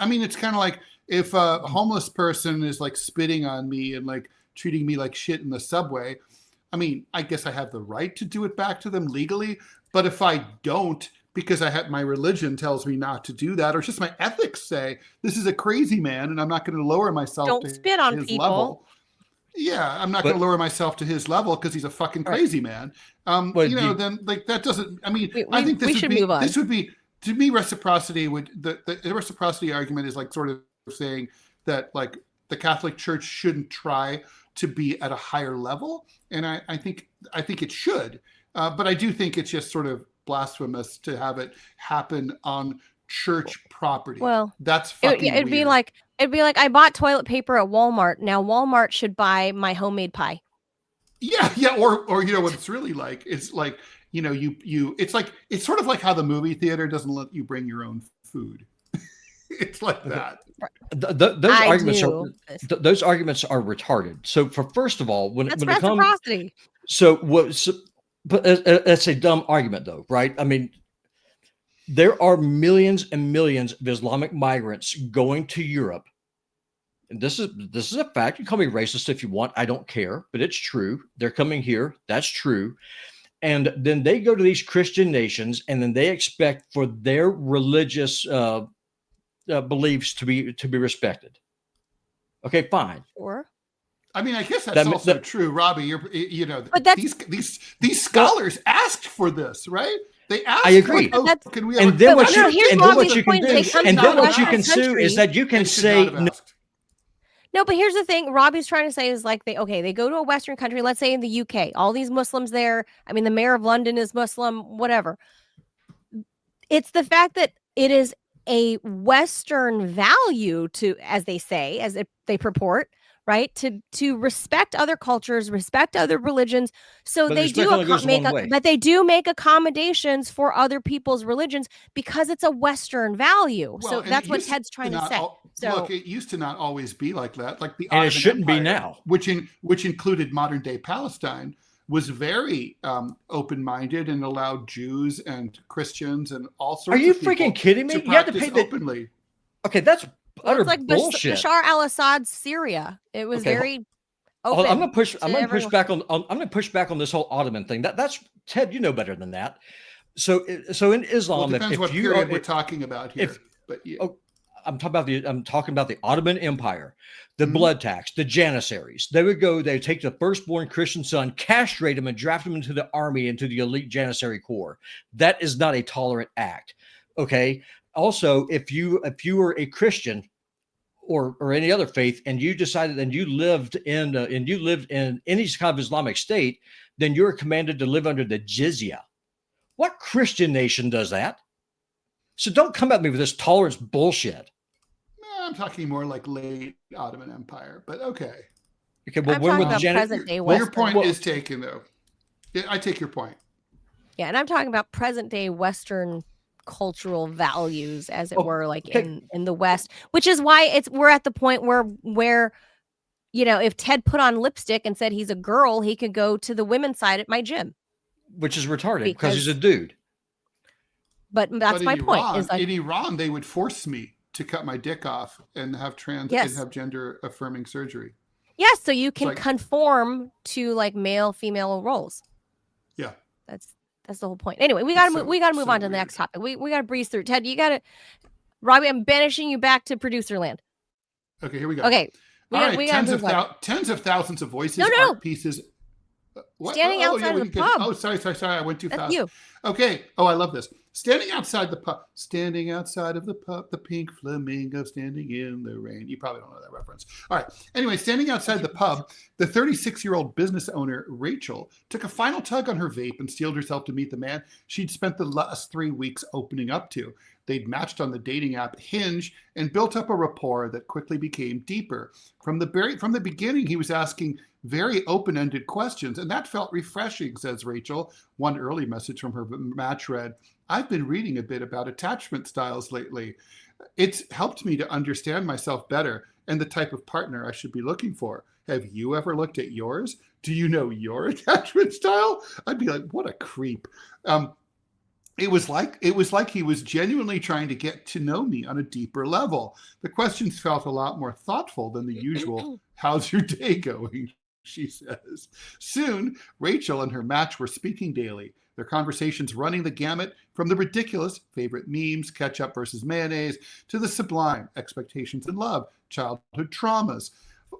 mean, it's kind of like if a homeless person is like spitting on me and like treating me like shit in the subway. I mean, I guess I have the right to do it back to them legally, but if I don't, because my religion tells me not to do that, or just my ethics say this is a crazy man, and I'm not going to lower myself to spit on his people. Level. Yeah, I'm not going to lower myself to his level because he's a fucking crazy man. Then like that doesn't. I mean, I think this would be. This would be to me reciprocity. The reciprocity argument is like sort of saying that like the Catholic Church shouldn't try to be at a higher level, and I think it should, but I do think it's just sort of blasphemous to have it happen on church property. Well, that's fucking it'd weird. be like I bought toilet paper at Walmart. Now Walmart should buy my homemade pie. Yeah, or you know what it's really like? It's like, you know, it's sort of like how the movie theater doesn't let you bring your own food. It's like that. Those arguments are retarded. So first of all, when reciprocity. But that's a dumb argument, though, right? I mean, there are millions and millions of Islamic migrants going to Europe, and this is a fact. You call me racist if you want, I don't care, but it's true. They're coming here. That's true. And then they go to these Christian nations, and then they expect for their religious beliefs to be respected. Okay, fine. Sure. I mean, I guess that's also true, Robbie. But these scholars asked for this, right? They asked. I agree. Can we? And then what you can do, and then what you can sue is that you can say no. No, but here's the thing. Robbie's trying to say is like they go to a Western country. Let's say in the UK, all these Muslims there. I mean, the mayor of London is Muslim. Whatever. It's the fact that it is a Western value to, as they say, they purport. right? To respect other cultures, respect other religions. So But they respect do only goes one way. but they do make accommodations for other people's religions because it's a Western value. Well, So and that's it what used Ted's trying to not say. al- So look, it used to not always be like that. Like the And it Ottoman shouldn't be Empire, now. which included modern day Palestine, was very open-minded and allowed Jews and Christians and all sorts. Are you of people freaking kidding me? to You have to practice pay openly. Okay, that's utter it's like bullshit. Bashar al-Assad's Syria. It was Okay, very I'm open. gonna push. I'm gonna push everyone. back on. I'm gonna push back on this whole Ottoman thing. That's Ted. You know better than that. So in Islam, Well, it depends if what you period are, we're talking about here. But yeah. I'm talking about the Ottoman Empire, the Mhm. blood tax, the Janissaries. They would go, they take the firstborn Christian son, castrate him, and draft him into the army, into the elite Janissary Corps. That is not a tolerant act. Okay. Also, if you were a Christian or any other faith, and you decided and you lived in any kind of Islamic state, then you're commanded to live under the jizya. What Christian nation does that? So don't come at me with this tolerance bullshit. I'm talking more like late Ottoman Empire, but okay. Okay, well, I'm when talking with about present day Well, your Western. point is taken, though. I take your point. Yeah, and I'm talking about present day Western cultural values, as it were, like okay. in the West, which is why we're at the point where if Ted put on lipstick and said he's a girl, he could go to the women's side at my gym, Which is retarded because he's a dude. But that's my point. Is like in Iran, they would force me to cut my dick off and have and have gender affirming surgery. Yes, so you can conform to like male female roles. Yeah, that's the whole point. Anyway, we gotta move on to the next topic. We gotta breeze through. Ted, you gotta. Robbie, I'm banishing you back to producer land. Okay, here we go. Okay, we got tens of thousands of voices, art pieces. What? Standing outside of the pub. Oh, sorry. I went too fast. You. Okay. Oh, I love this. Standing outside the pub. Standing outside of the pub, the pink flamingo standing in the rain. You probably don't know that reference. All right. Anyway, standing outside the pub, the 36-year-old business owner, Rachel, took a final tug on her vape and steeled herself to meet the man she'd spent the last 3 weeks opening up to. They'd matched on the dating app Hinge and built up a rapport that quickly became deeper. From the beginning, he was asking very open-ended questions, and that felt refreshing, says Rachel. One early message from her match read, "I've been reading a bit about attachment styles lately. It's helped me to understand myself better and the type of partner I should be looking for. Have you ever looked at yours? Do you know your attachment style?" I'd be like, what a creep. It was like he was genuinely trying to get to know me on a deeper level. The questions felt a lot more thoughtful than the usual, "How's your day going?" she says. Soon, Rachel and her match were speaking daily, their conversations running the gamut from the ridiculous favorite memes, ketchup versus mayonnaise, to the sublime expectations in love, childhood traumas.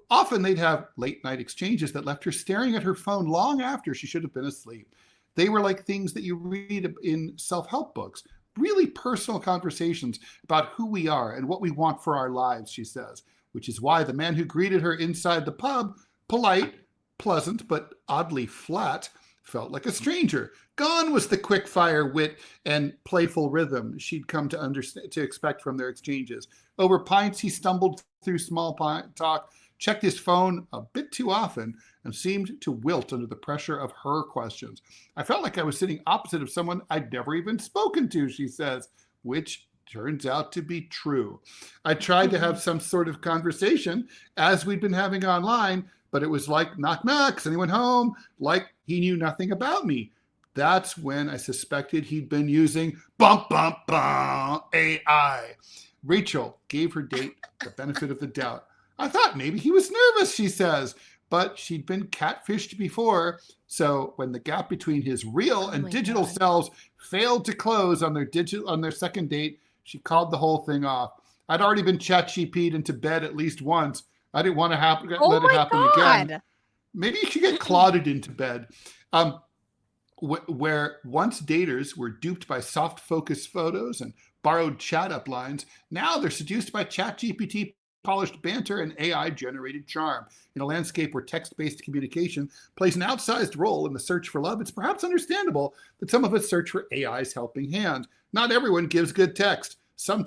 Often they'd have late night exchanges that left her staring at her phone long after she should have been asleep. They were like things that you read in self-help books, really personal conversations about who we are and what we want for our lives, she says, which is why the man who greeted her inside the pub, polite, pleasant, but oddly flat, felt like a stranger. Gone was the quick-fire wit and playful rhythm she'd come to expect from their exchanges. Over pints, he stumbled through small talk, checked his phone a bit too often, and seemed to wilt under the pressure of her questions. "I felt like I was sitting opposite of someone I'd never even spoken to," she says, which turns out to be true. "I tried to have some sort of conversation as we'd been having online, but it was like, knock, knock, is anyone home? Like he knew nothing about me. That's when I suspected he'd been using AI. Rachel gave her date the benefit of the doubt. "I thought maybe he was nervous," she says, but she'd been catfished before. So when the gap between his real and digital selves failed to close on their second date, she called the whole thing off. "I'd already been ChatGPT'd into bed at least once. I didn't want to let it happen again." Maybe you should get clotted into bed. Where once daters were duped by soft focus photos and borrowed chat up lines, now they're seduced by ChatGPT polished banter and AI-generated charm. In a landscape where text-based communication plays an outsized role in the search for love, it's perhaps understandable that some of us search for AI's helping hand. Not everyone gives good text. Some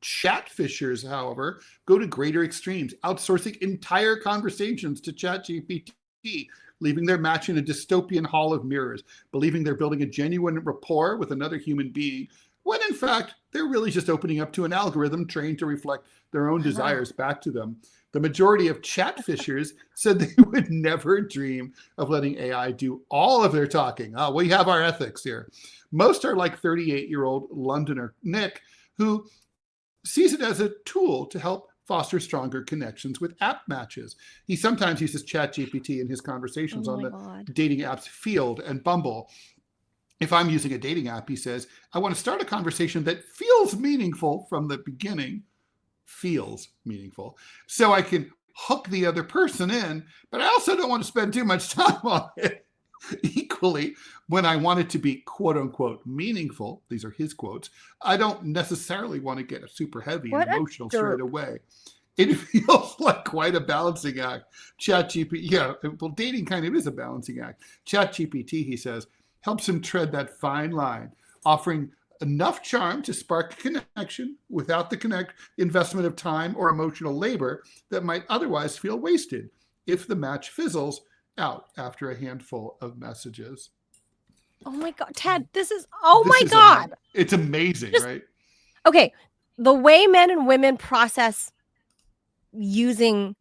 Chatfishers, however, go to greater extremes, outsourcing entire conversations to ChatGPT, leaving their match in a dystopian hall of mirrors, believing they're building a genuine rapport with another human being, when in fact, they're really just opening up to an algorithm trained to reflect their own desires back to them. The majority of chatfishers said they would never dream of letting AI do all of their talking. Oh, we have our ethics here. Most are like 38-year-old Londoner Nick, who sees it as a tool to help foster stronger connections with app matches. He sometimes uses ChatGPT in his conversations on the dating apps Field and Bumble. If I'm using a dating app, he says, I want to start a conversation that feels meaningful from the beginning, so I can hook the other person in, but I also don't want to spend too much time on it. Equally, when I want it to be quote unquote meaningful, these are his quotes, I don't necessarily want to get super heavy and emotional straight away. It feels like quite a balancing act. ChatGPT, well, dating kind of is a balancing act. ChatGPT, he says, helps him tread that fine line, offering enough charm to spark a connection without the investment of time or emotional labor that might otherwise feel wasted if the match fizzles out after a handful of messages. Oh my God, Ted, this is God. It's amazing, right? Okay, the way men and women process using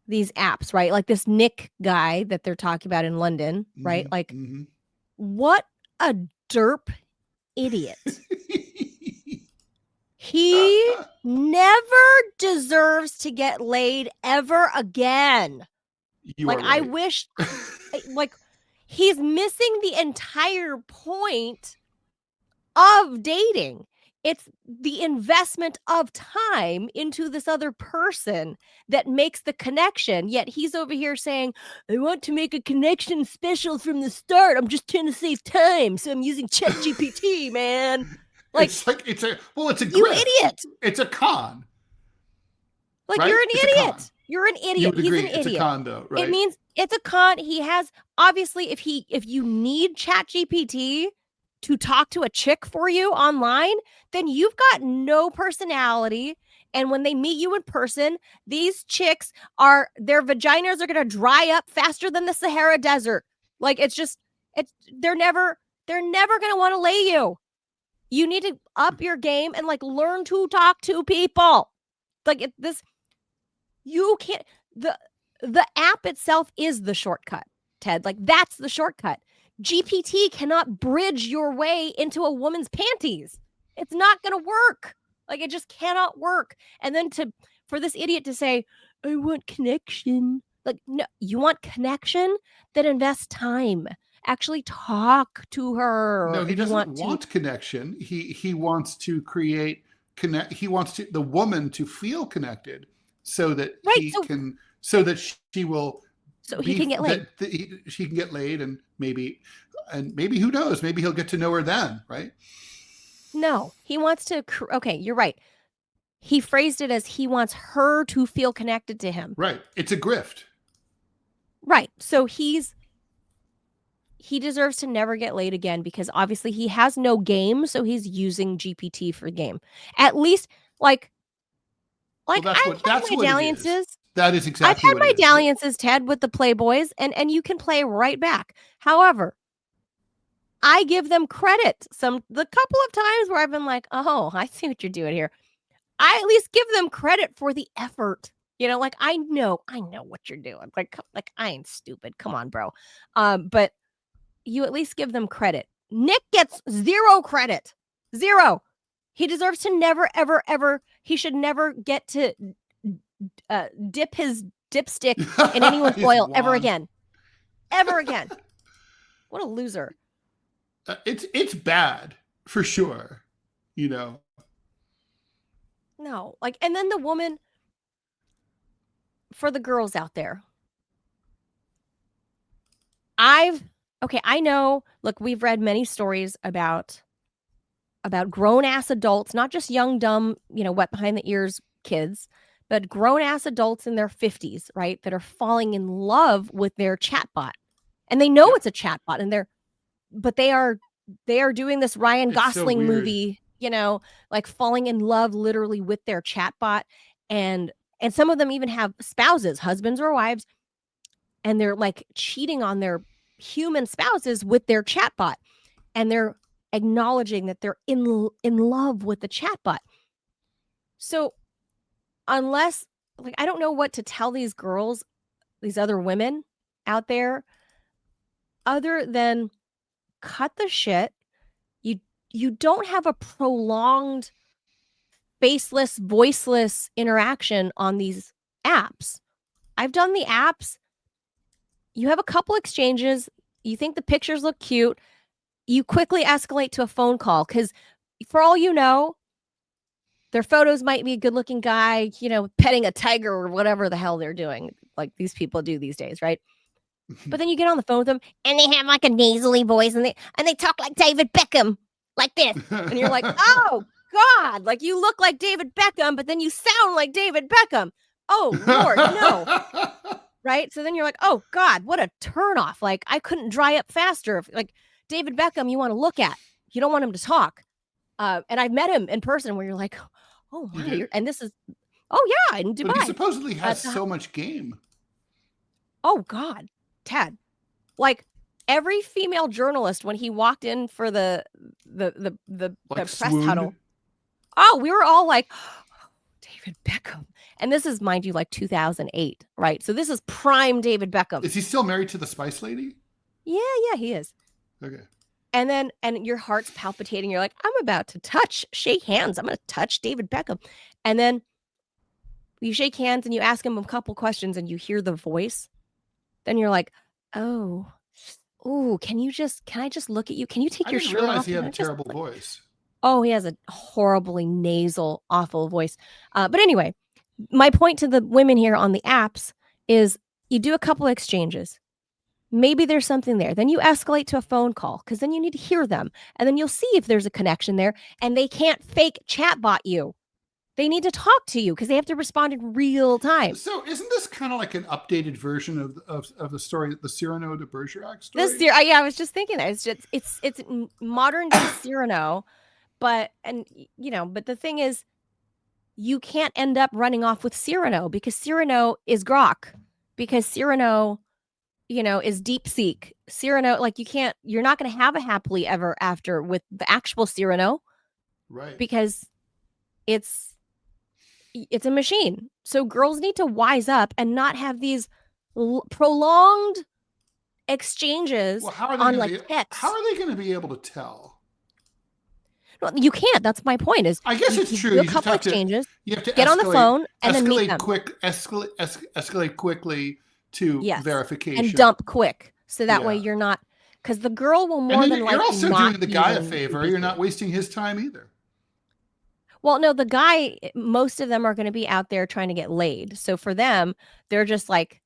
these apps, right? Like this Nick guy that they're talking about in London, right? Like, what a derp idiot. He never deserves to get laid ever again. I wish, like, he's missing the entire point of dating. It's the investment of time into this other person that makes the connection. Yet he's over here saying, I want to make a connection special from the start. I'm just trying to save time. So I'm using ChatGPT, man. Like, it's a you idiot. It's a con. Like, right? You're an idiot. You're an idiot. He's an idiot. It's a con, though, right? It means it's a con. He has, obviously, if you need ChatGPT to talk to a chick for you online, then you've got no personality. And when they meet you in person, these chicks their vaginas are going to dry up faster than the Sahara Desert. Like, they're never going to want to lay you. You need to up your game and like learn to talk to people. Like you can't, the app itself is the shortcut, Ted. Like, that's the shortcut. GPT cannot bridge your way into a woman's panties. It's not going to work. Like, it just cannot work. And then for this idiot to say, I want connection. Like, no, you want connection that invests time. Actually talk to her. No, he doesn't want connection. He wants to create he wants the woman to feel connected so that he can get laid. She can get laid, and maybe who knows? Maybe he'll get to know her then, right? No, he wants to. Okay, you're right. He phrased it as he wants her to feel connected to him. Right. It's a grift. Right. So he deserves to never get laid again because obviously he has no game, so he's using GPT for game. At least, I've had my dalliances. That is exactly. I've had my dalliances, Ted, with the Playboys, and you can play right back. However, I give them credit. The couple of times where I've been like, oh, I see what you're doing here. I at least give them credit for the effort. You know, like, I know what you're doing. Like I ain't stupid. Come on, bro. But you at least give them credit. Nick gets 0 credit. 0. He deserves to never, ever, ever. He should never get to dip his dipstick in anyone's oil ever again. Ever again. What a loser. It's bad for sure. You know. No, and then the woman, for the girls out there, I know, look, we've read many stories about grown-ass adults, not just young, dumb, wet behind the ears kids, but grown-ass adults in their 50s, right, that are falling in love with their chatbot. And they know it's a chatbot, but they are doing this Ryan Gosling movie like falling in love literally with their chatbot, and some of them even have spouses, husbands or wives, and they're like cheating on their human spouses with their chatbot, and they're acknowledging that they're in love with the chatbot. So unless, like, I don't know what to tell these girls, these other women out there, other than cut the shit. You don't have a prolonged faceless, voiceless interaction on these apps. I've done the apps. You have a couple exchanges. You think the pictures look cute. You quickly escalate to a phone call because, for all you know, their photos might be a good-looking guy, petting a tiger or whatever the hell they're doing, like these people do these days, right? But then you get on the phone with them, and they have like a nasally voice, and they talk like David Beckham, like this, and you're like, oh God, like you look like David Beckham, but then you sound like David Beckham. Oh Lord, no. Right? So then you're like, oh God, what a turnoff. Like I couldn't dry up faster. Like David Beckham, you want to look at. You don't want him to talk. And I've met him in person where you're like, oh my, and this is, oh yeah, in Dubai. But he supposedly has so much game. Oh God, Ted. Like every female journalist, when he walked in for the press huddle, oh, we were all like, oh, David Beckham. And this is, mind you, like 2008, right? So this is prime David Beckham. Is he still married to the Spice Lady? Yeah, he is. Okay. And your heart's palpitating. You're like, I'm about to shake hands. I'm going to touch David Beckham. And then you shake hands and you ask him a couple questions and you hear the voice. Then you're like, oh, can I just look at you? Can you take your shirt off? I didn't realize he had a terrible voice. Oh, he has a horribly nasal, awful voice. But anyway, my point to the women here on the apps is you do a couple of exchanges. Maybe there's something there. Then you escalate to a phone call because then you need to hear them. And then you'll see if there's a connection there. And they can't fake chatbot you. They need to talk to you because they have to respond in real time. So isn't this kind of like an updated version of the story, the Cyrano de Bergerac story? Yeah, I was just thinking that. It's modern day Cyrano, but the thing is, you can't end up running off with Cyrano because Cyrano is grok, because Cyrano, is deep seek. Cyrano, like you're not going to have a happily ever after with the actual Cyrano, right? Because it's a machine. So girls need to wise up and not have these prolonged exchanges on like text. How are they going to be able to tell? Well, you can't. That's my point. Is I guess it's true. Do a couple exchanges. You have to get on the phone and then meet them. Escalate quickly to verification and dump quick, so that way you're not, because the girl will more than likely. You're also doing the guy a favor. You're not wasting his time either. Well, no, the guy, most of them are going to be out there trying to get laid. So for them, they're just like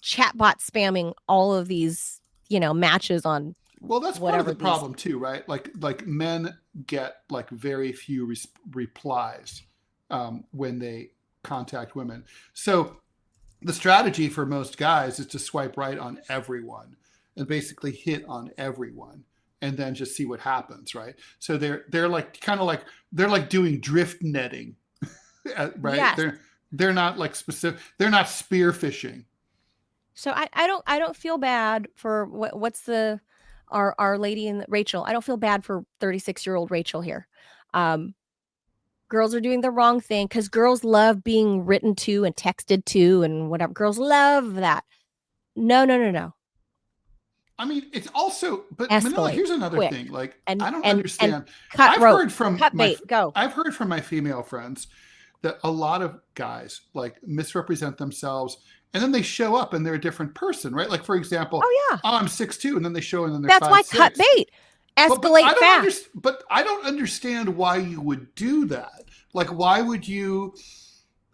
chatbot spamming all of these, matches on. Well, that's part of the problem too, right? Like men get like very few replies when they contact women. So the strategy for most guys is to swipe right on everyone and basically hit on everyone, and then just see what happens, right? So they're like kind of like they're like doing drift netting, right? Yes. They're not like specific. They're not spear fishing. So I don't feel bad for what's the our lady in Rachel. I don't feel bad for 36-year-old Rachel here. Girls are doing the wrong thing because girls love being written to and texted to and whatever. Girls love that. No. I mean, it's also, but escalate, Manila, here's another quick, thing. Like, I don't understand. I've heard from my female friends that a lot of guys like misrepresent themselves, and then they show up and they're a different person, right? Like, for example, I'm 6'2", and then they show in and they're 5'6". That's why cut bait. Escalate fast. But I don't understand why you would do that. Like, why would you?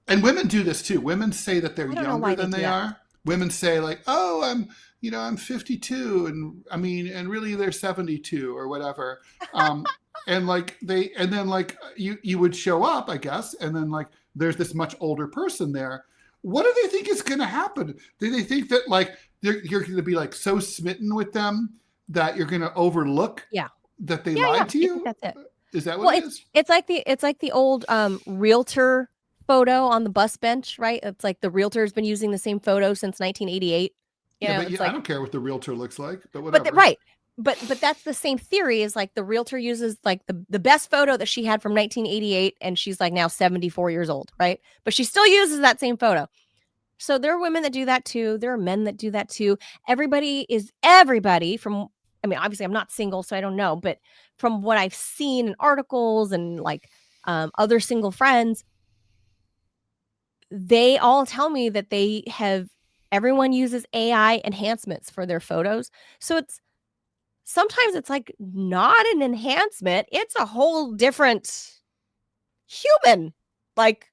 And women do this too. Women say that they're younger than they are. Women say like, "Oh, I'm 52," and really they're 72 or whatever. And like you would show up, I guess, and then like there's this much older person there. What do they think is going to happen? Do they think that like you're going to be like so smitten with them that you're going to overlook that they lied to you? That's it. Is that Well, what it is? it's like the old realtor photo on the bus bench, right? It's like the realtor's been using the same photo since 1988. You Yeah, know, but it's I like, don't care what the realtor looks like, but but whatever. right. But that's the same theory, is like the realtor uses like the best photo that she had from 1988, and she's like now 74 years old, right? But she still uses that same photo. So there are women that do that too. There are men that do that too. Everybody from, I mean, obviously I'm not single, so I don't know, but from what I've seen in articles and like other single friends, they all tell me that everyone uses AI enhancements for their photos. So sometimes it's like not an enhancement. It's a whole different human. Like,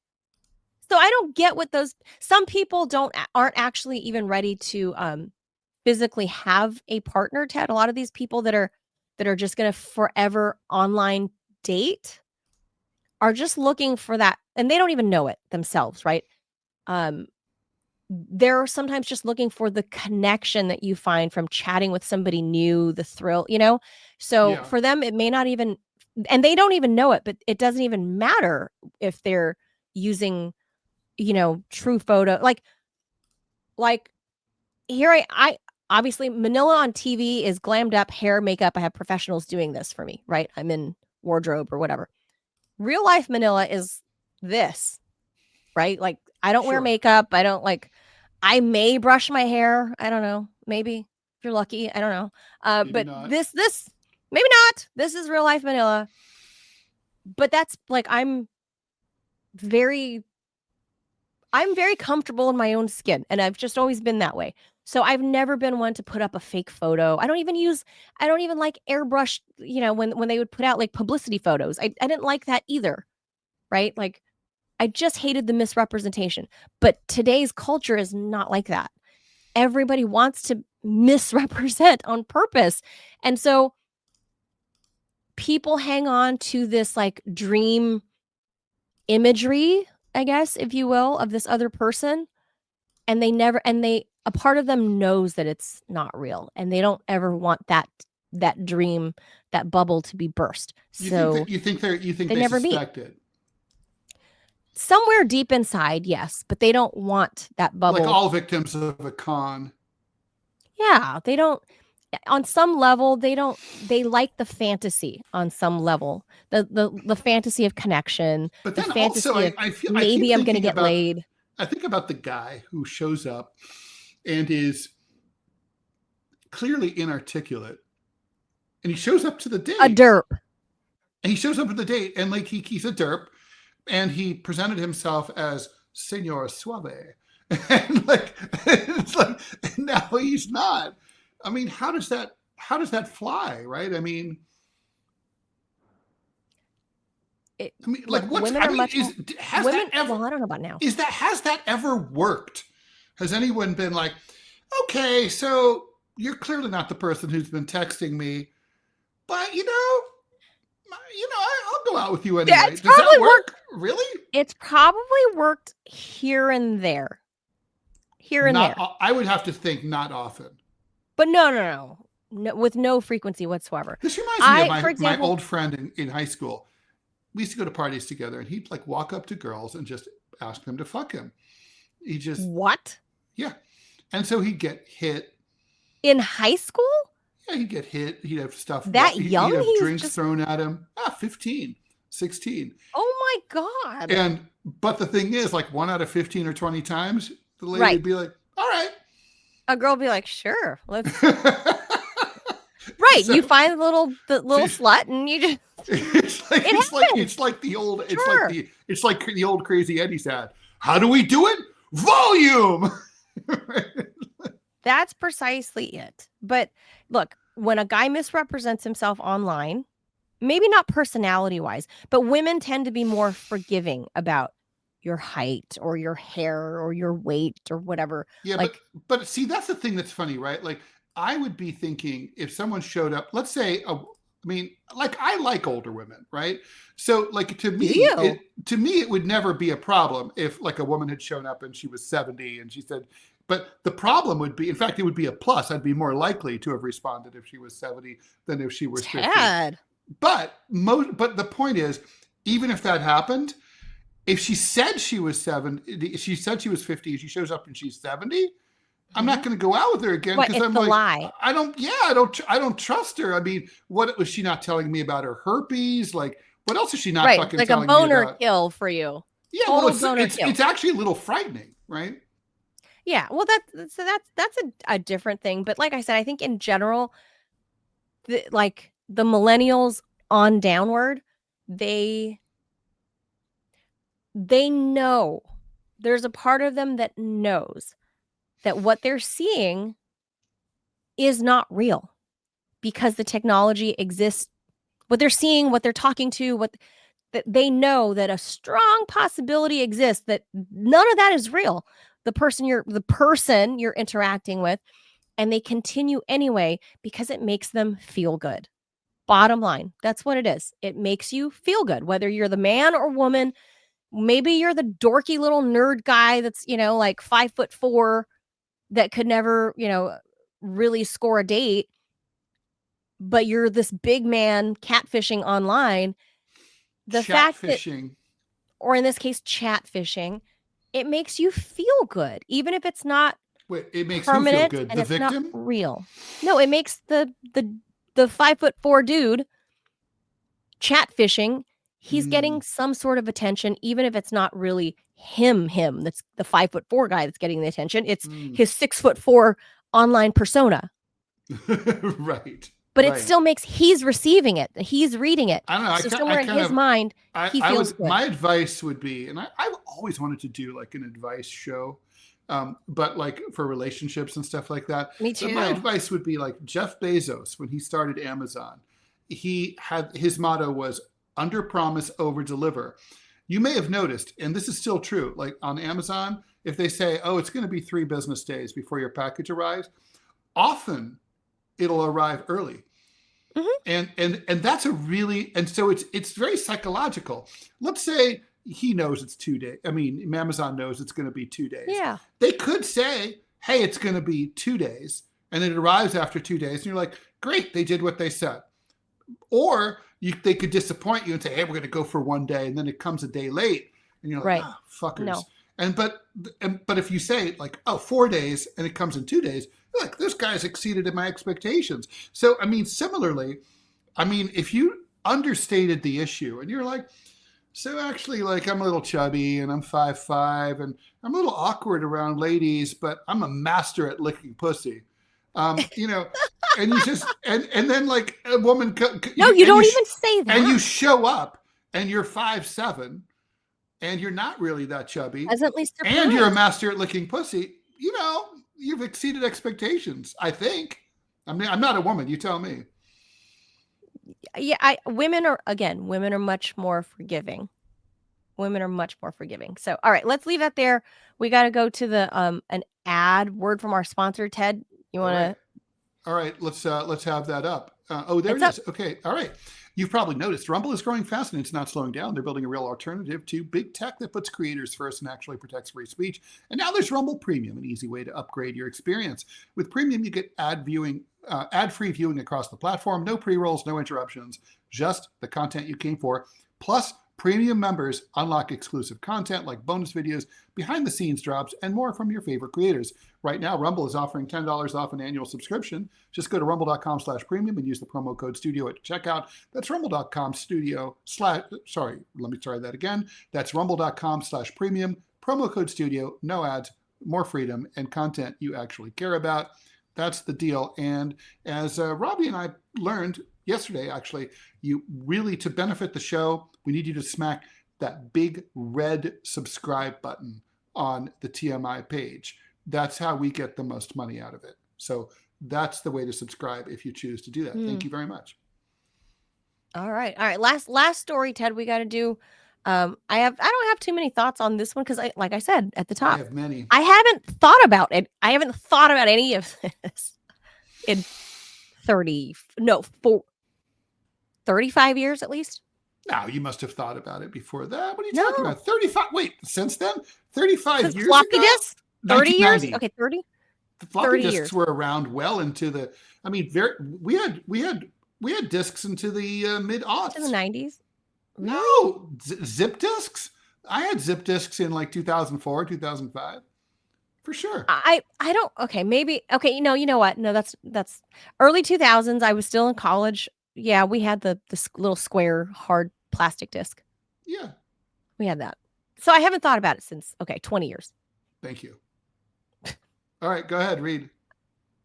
so I don't get what some people aren't actually even ready to physically have a partner, Ted. A lot of these people that are just going to forever online date are just looking for that, and they don't even know it themselves, right? They're sometimes just looking for the connection that you find from chatting with somebody new, the thrill, So for them, it may not even, and they don't even know it, but it doesn't even matter if they're using, true photo. Like here, I obviously Manila on TV is glammed up hair, makeup. I have professionals doing this for me, right? I'm in wardrobe or whatever. Real life Manila is this, right? Like I don't wear makeup. I may brush my hair. I don't know. Maybe if you're lucky. I don't know. But not. this, maybe not. This is real life Manila. But that's like, I'm very comfortable in my own skin. And I've just always been that way. So I've never been one to put up a fake photo. I don't even like airbrush, when they would put out like publicity photos. I didn't like that either. Right? Like, I just hated the misrepresentation. But today's culture is not like that. Everybody wants to misrepresent on purpose. And so people hang on to this like dream imagery, I guess, if you will, of this other person. And a part of them knows that it's not real. And they don't ever want that dream, that bubble to be burst. You think they never suspect it? Somewhere deep inside, yes, but they don't want that bubble. Like all victims of a con. Yeah, they don't. On some level, they like the fantasy. On some level, the fantasy of connection. But then the fantasy also, of maybe I'm going to get laid. I think about the guy who shows up and is clearly inarticulate, and he shows up to the date. A derp. And he shows up at the date, and like he's a derp. And he presented himself as Senor Suave. And like, it's like, now he's not. I mean, how does that fly, right? I mean, like, what's, women I are mean, much has women, that ever, well, I don't know about now. Has that ever worked? Has anyone been like, okay, so you're clearly not the person who's been texting me, but I'll go out with you anyway. Does that work? Really? It's probably worked here and there. There. I would have to think not often. But no, with no frequency whatsoever. This reminds me of my old friend in high school. We used to go to parties together, and he'd like walk up to girls and just ask them to fuck him. He just what? Yeah, and so he'd get hit in high school. Yeah, he'd get hit. He'd have stuff that young. He'd have drinks thrown at him. 15, 16. Oh my God! But the thing is, like 1 out of 15 or 20 times, the lady would be like, "All right." A girl would be like, "Sure, let's." Right, so, you find the little slut, and you just. It's like the old Crazy Eddie's ad. How do we do it? Volume. That's precisely it. But look, when a guy misrepresents himself online, maybe not personality wise, but women tend to be more forgiving about your height or your hair or your weight or whatever. Yeah, but see, that's the thing that's funny, right? Like, I would be thinking if someone showed up, let's say, I like older women, right? So, like, to me, it would never be a problem if, like, a woman had shown up and she was 70 and she said, but the problem would be, in fact, it would be a plus. I'd be more likely to have responded if she was 70 than if she was 50. Ted. but the point is, even if that happened, if she said she was 7, she said she was 50, she shows up and she's 70, I'm not going to go out with her again because I'm like, lie. I don't trust her. I mean, what was she not telling me about her herpes? Like, what else is she not fucking like telling a boner me about? kill for you. Yeah, well, it's actually a little frightening, right? Yeah, well, that's a different thing. But like I said, I think in general, the millennials on downward, they know, there's a part of them that knows that what they're seeing is not real because the technology exists. What they're seeing, what they're talking to, that they know that a strong possibility exists that none of that is real. The person you're interacting with, and they continue anyway because it makes them feel good. Bottom line, that's what it is. It makes you feel good, whether you're the man or woman. Maybe you're the dorky little nerd guy that's, like 5'4", that could never, really score a date, but you're this big man catfishing online. The fact that, or in this case, chat fishing, it makes you feel good, even if it's not. Wait, it makes permanent you feel good. And The it's victim? not real. No, it makes the 5'4" dude chat fishing. He's getting some sort of attention, even if it's not really him. That's the 5'4" guy that's getting the attention. It's his 6'4" online persona. Right. But it still makes, he's receiving it. He's reading it. I don't know. So somewhere in his mind, he feels good. My advice would be, and I've always wanted to do like an advice show, but like for relationships and stuff like that. Me too. But my advice would be like Jeff Bezos, when he started Amazon, his motto was under promise, over deliver. You may have noticed, and this is still true, like on Amazon, if they say, oh, it's going to be 3 business days before your package arrives, often it'll arrive early. And that's so it's very psychological. Let's say he knows it's 2 days. I mean, Amazon knows it's going to be 2 days. Yeah. They could say, hey, it's going to be 2 days. And it arrives after 2 days. And you're like, great, they did what they said. Or they could disappoint you and say, hey, we're going to go for 1 day. And then it comes a day late. And you're like, fuckers. No. But if you say like, 4 days and it comes in 2 days, like, this guy's exceeded my expectations. So, I mean, similarly, if you understated the issue and you're like, so actually, like, I'm a little chubby and I'm 5'5" and I'm a little awkward around ladies, but I'm a master at licking pussy. And you just, and then like a woman. No, you don't even say that. And you show up and you're 5'7" and you're not really that chubby. Pleasantly surprised. And you're a master at licking pussy. You've exceeded expectations, I think. I mean, I'm not a woman. You tell me. Yeah, women are much more forgiving. Women are much more forgiving. So, all right, let's leave that there. We got to go to the an ad word from our sponsor, Ted. You want to? All right, let's have that up. There it is. Okay, all right. You've probably noticed Rumble is growing fast and it's not slowing down. They're building a real alternative to big tech that puts creators first and actually protects free speech. And now there's Rumble Premium, an easy way to upgrade your experience. With Premium, you get ad-free viewing across the platform, no pre-rolls, no interruptions, just the content you came for. Plus, Premium members unlock exclusive content like bonus videos, behind-the-scenes drops, and more from your favorite creators. Right now, Rumble is offering $10 off an annual subscription. Just go to rumble.com/premium and use the promo code studio at checkout. That's That's rumble.com/premium, promo code studio, no ads, more freedom, and content you actually care about. That's the deal. And as Robbie and I learned yesterday, actually, you really, to benefit the show, we need you to smack that big red subscribe button on the TMI page. That's how we get the most money out of it. So that's the way to subscribe if you choose to do that. Thank you very much. All right. Last story, Ted, we got to do. I don't have too many thoughts on this one because like I said at the top, I have many. I haven't thought about it. I haven't thought about any of this in 35 years at least. No, you must have thought about it before that. What are you talking about? 35? Wait, since then? 35 since years floppy ago? Disks? 30 years? Okay, 30. The floppy 30 disks years. were around well into the. I mean, we had We had discs into the mid-aughts. To the 90s. Really? No, zip discs. I had zip discs in like 2004, 2005, for sure. I don't. Okay, maybe. Okay, you know what? No, that's early 2000s. I was still in college. Yeah, we had the little square hard plastic disc. Yeah. We had that. So I haven't thought about it since, 20 years. Thank you. All right, go ahead, read.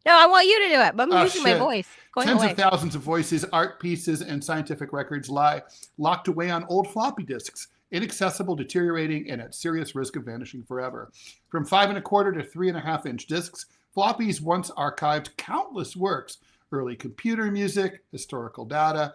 No, I want you to do it, but I'm using my Shit. voice. Tens of thousands of voices, art pieces, and scientific records lie locked away on old floppy disks, inaccessible, deteriorating, and at serious risk of vanishing forever. From 5 1/4 to 3.5 inch disks, floppies once archived countless works: early computer music, historical data,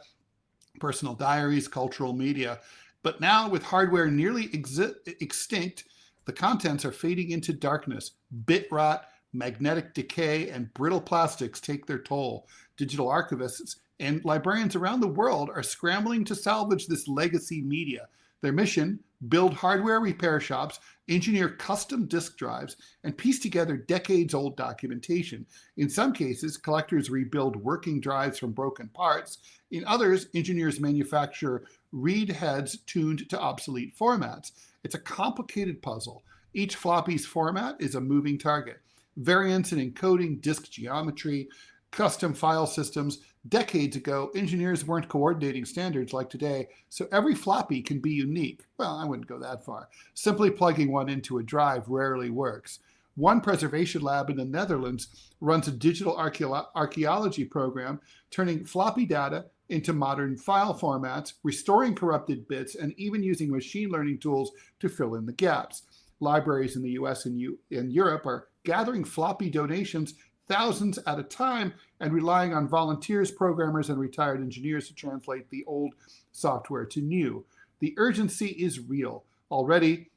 personal diaries, cultural media. But now, with hardware nearly extinct, the contents are fading into darkness. Bit rot, magnetic decay, and brittle plastics take their toll. Digital archivists and librarians around the world are scrambling to salvage this legacy media. Their mission: build hardware repair shops, engineer custom disk drives, and piece together decades-old documentation. In some cases, collectors rebuild working drives from broken parts. In others, engineers manufacture read heads tuned to obsolete formats. It's a complicated puzzle. Each floppy's format is a moving target. Variants in encoding, disk geometry, custom file systems. Decades ago, engineers weren't coordinating standards like today, so every floppy can be unique. Well, I wouldn't go that far. Simply plugging one into a drive rarely works. One preservation lab in the Netherlands runs a digital archaeology program, turning floppy data into modern file formats, restoring corrupted bits, and even using machine learning tools to fill in the gaps. Libraries in the US and Europe are gathering floppy donations, thousands at a time, and relying on volunteers, programmers, and retired engineers to translate the old software to new. The urgency is real. Already,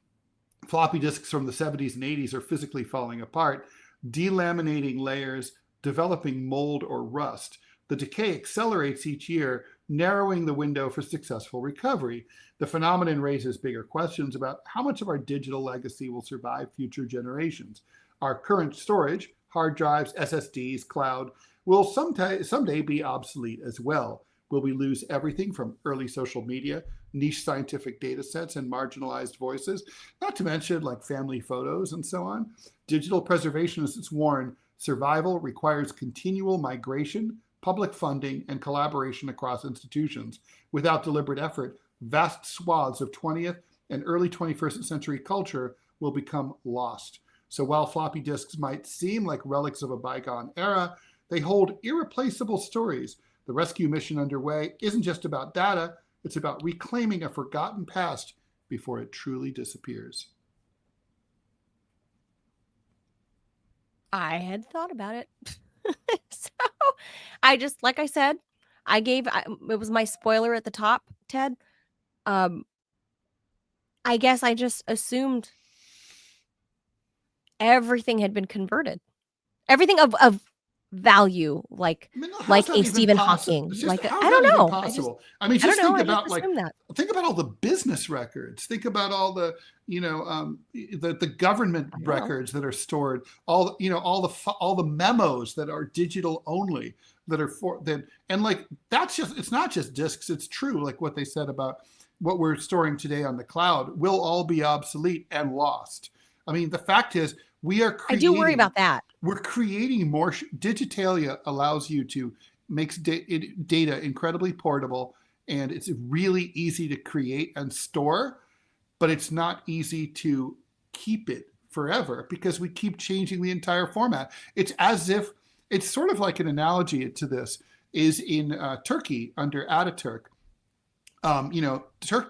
floppy disks from the 70s and 80s are physically falling apart, delaminating layers, developing mold or rust. The decay accelerates each year, narrowing the window for successful recovery. The phenomenon raises bigger questions about how much of our digital legacy will survive future generations. Our current storage, hard drives, SSDs, cloud, will someday be obsolete as well. Will we lose everything from early social media, niche scientific data sets, and marginalized voices, not to mention like family photos and so on? Digital preservationists warn survival requires continual migration, public funding, and collaboration across institutions. Without deliberate effort, vast swaths of 20th and early 21st century culture will become lost. So while floppy disks might seem like relics of a bygone era, they hold irreplaceable stories. The rescue mission underway isn't just about data, it's about reclaiming a forgotten past before it truly disappears. I had thought about it. So I just, like I said, it was my spoiler at the top, Ted. I guess I just assumed everything had been converted. Everything of value, like a Stephen Hawking. Like, I don't know. Think about all the business records. Think about all the, the government records that are stored. All the memos that are digital only that are it's not just disks. It's true. Like what they said about what we're storing today on the cloud will all be obsolete and lost. I mean, the fact is, I do worry about that. We're creating more. Digitalia allows you to make data incredibly portable, and it's really easy to create and store, but it's not easy to keep it forever because we keep changing the entire format. It's as if, it's sort of like an analogy to this is in Turkey under Ataturk.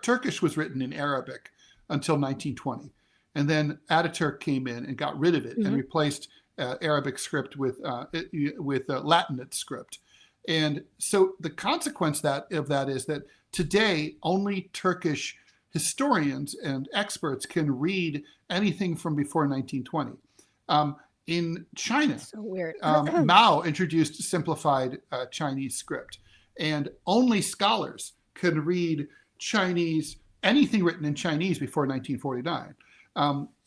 Turkish was written in Arabic until 1920. And then Ataturk came in and got rid of it and replaced Arabic script with Latinate script. And so the consequence of that is that today only Turkish historians and experts can read anything from before 1920. In China, so weird. Mao introduced simplified Chinese script, and only scholars could read Chinese, anything written in Chinese before 1949.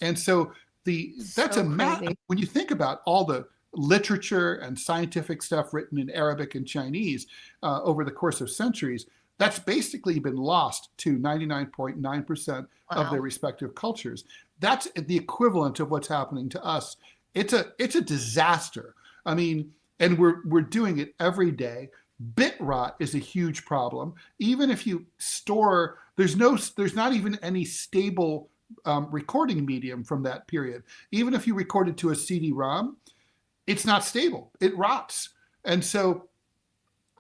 And so that's a map. When you think about all the literature and scientific stuff written in Arabic and Chinese over the course of centuries, that's basically been lost to 99.9% of their respective cultures. That's the equivalent of what's happening to us. It's a disaster. I mean, and we're doing it every day. Bit rot is a huge problem. Even if you store, there's not even any stable recording medium from that period. Even if you record it to a CD-ROM, it's not stable. It rots. And so,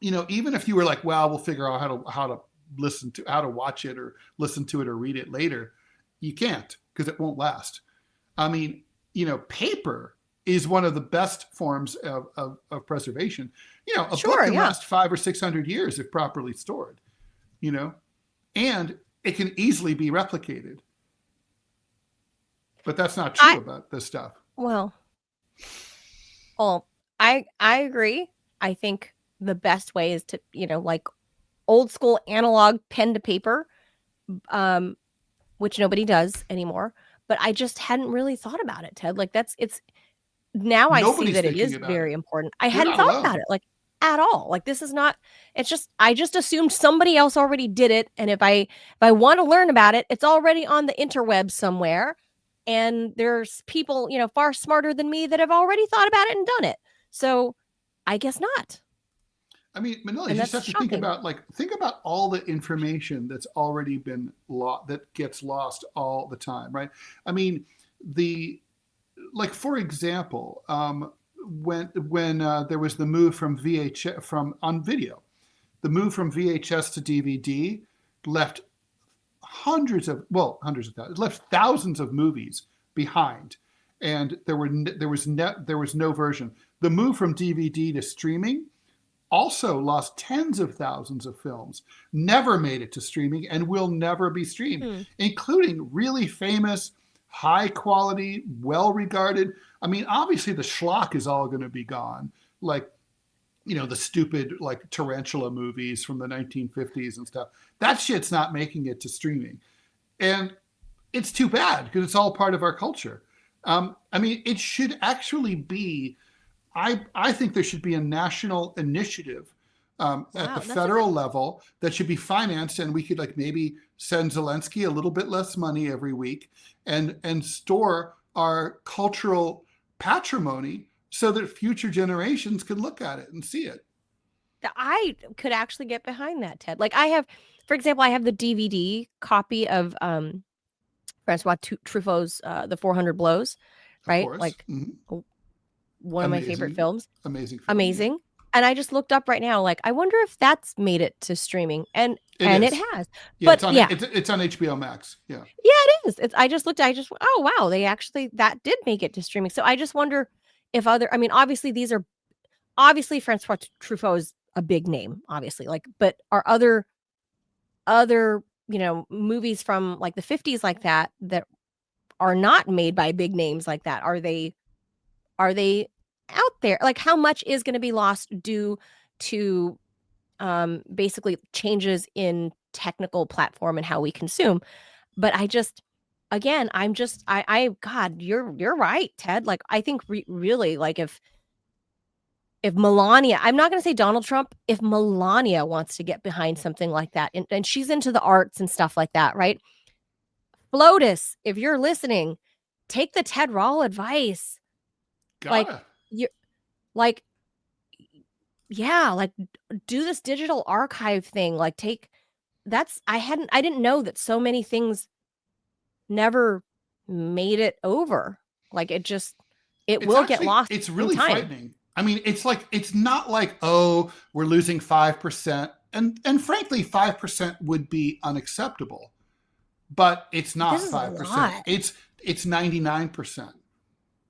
even if you were like, well, we'll figure out how to watch it or listen to it or read it later, you can't, because it won't last. I mean, paper is one of the best forms of preservation. A book can last 500 or 600 years if properly stored, and it can easily be replicated. But that's not true about this stuff. Well, I agree. I think the best way is to, like old school analog pen to paper, which nobody does anymore. But I just hadn't really thought about it, Ted. Like now I see that it is very important. I hadn't thought about it like at all. Like this is not, it's just, I just assumed somebody else already did it. And if I want to learn about it, it's already on the interweb somewhere. And there's people, far smarter than me that have already thought about it and done it. So I guess not. I mean, Manila, you just have to think about all the information that's already been that gets lost all the time, right? I mean, for example, when there was the move from VHS on video, the move from VHS to DVD left left thousands of movies behind, and there was no version. The move from DVD to streaming also lost tens of thousands of films, never made it to streaming, and will never be streamed, including really famous, high quality, well regarded. I mean, obviously the schlock is all going to be gone, like the stupid tarantula movies from the 1950s and stuff. That shit's not making it to streaming. And it's too bad, because it's all part of our culture. I mean, it should actually be, I think there should be a national initiative at the federal level that should be financed, and we could maybe send Zelensky a little bit less money every week and store our cultural patrimony so that future generations can look at it and see it. I could actually get behind that, Ted. Like for example, I have the DVD copy of Francois Truffaut's The 400 Blows, right? One of my favorite films. Amazing. Yeah. And I just looked up right now, I wonder if that's made it to streaming, and it has. Yeah, it's on HBO Max. Yeah. Yeah, it is. I just oh wow, that did make it to streaming. So I just wonder if obviously Francois Truffaut is a big name, obviously, but are other movies from the 50s like that are not made by big names like that, are they out there? How much is going to be lost due to basically changes in technical platform and how we consume? But God, you're right, Ted. I think really, if Melania, I'm not going to say Donald Trump, if Melania wants to get behind something like that, and she's into the arts and stuff like that, right? Flotus, if you're listening, take the Ted Rall advice. Do this digital archive thing. I didn't know that so many things never made it over. It will get lost. It's really frightening. I mean, it's not we're losing 5%. And frankly, 5% would be unacceptable, but it's not 5%. It's 99%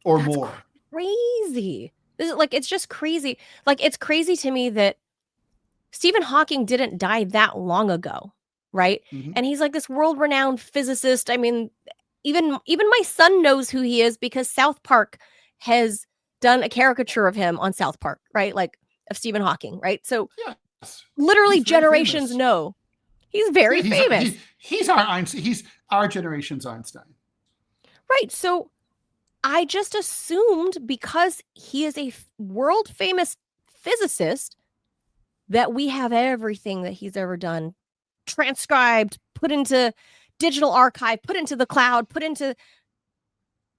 or more. Crazy. It's just crazy. It's crazy to me that Stephen Hawking didn't die that long ago, right? Mm-hmm. And he's this world-renowned physicist. I mean, even my son knows who he is because South Park has done a caricature of him on South Park, right? Of Stephen Hawking, right? So literally generations know. He's very famous. He's our Einstein. He's our generation's Einstein. Right. So I just assumed because he is a world famous physicist that we have everything that he's ever done transcribed, put into digital archive, put into the cloud,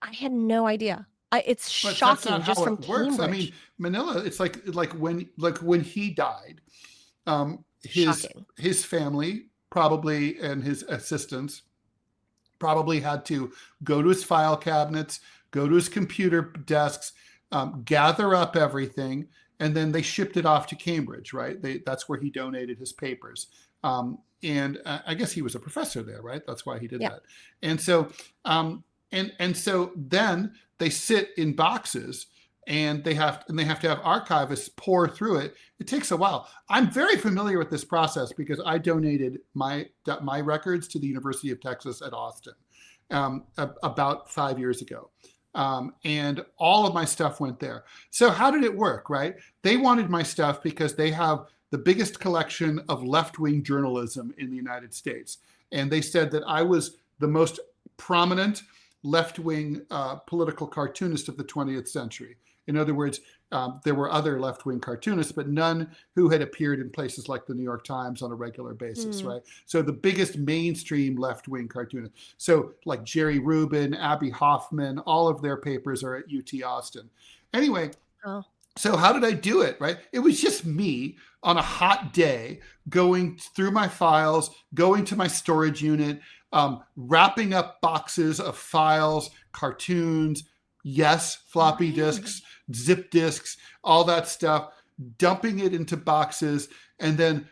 I had no idea. It's But that's shocking not just how from it works. I mean, Cambridge. Manila, it's like when he died, Shocking. his family probably and his assistants probably had to go to his file cabinets, go to his computer desks, gather up everything, and then they shipped it off to Cambridge, right? That's where he donated his papers. And I guess he was a professor there, right? That's why he did that. And so, and so then they sit in boxes, and they have to have archivists pour through it. It takes a while. I'm very familiar with this process because I donated my records to the University of Texas at Austin about 5 years ago. And all of my stuff went there. So how did it work, right? They wanted my stuff because they have the biggest collection of left-wing journalism in the United States. And they said that I was the most prominent left-wing political cartoonist of the 20th century. In other words, there were other left-wing cartoonists, but none who had appeared in places like the New York Times on a regular basis, right? So the biggest mainstream left-wing cartoonist. So like Jerry Rubin, Abby Hoffman, all of their papers are at UT Austin. Anyway, so how did I do it, right? It was just me on a hot day going through my files, going to my storage unit, wrapping up boxes of files, cartoons, yes, floppy disks, zip disks, all that stuff, dumping it into boxes, and then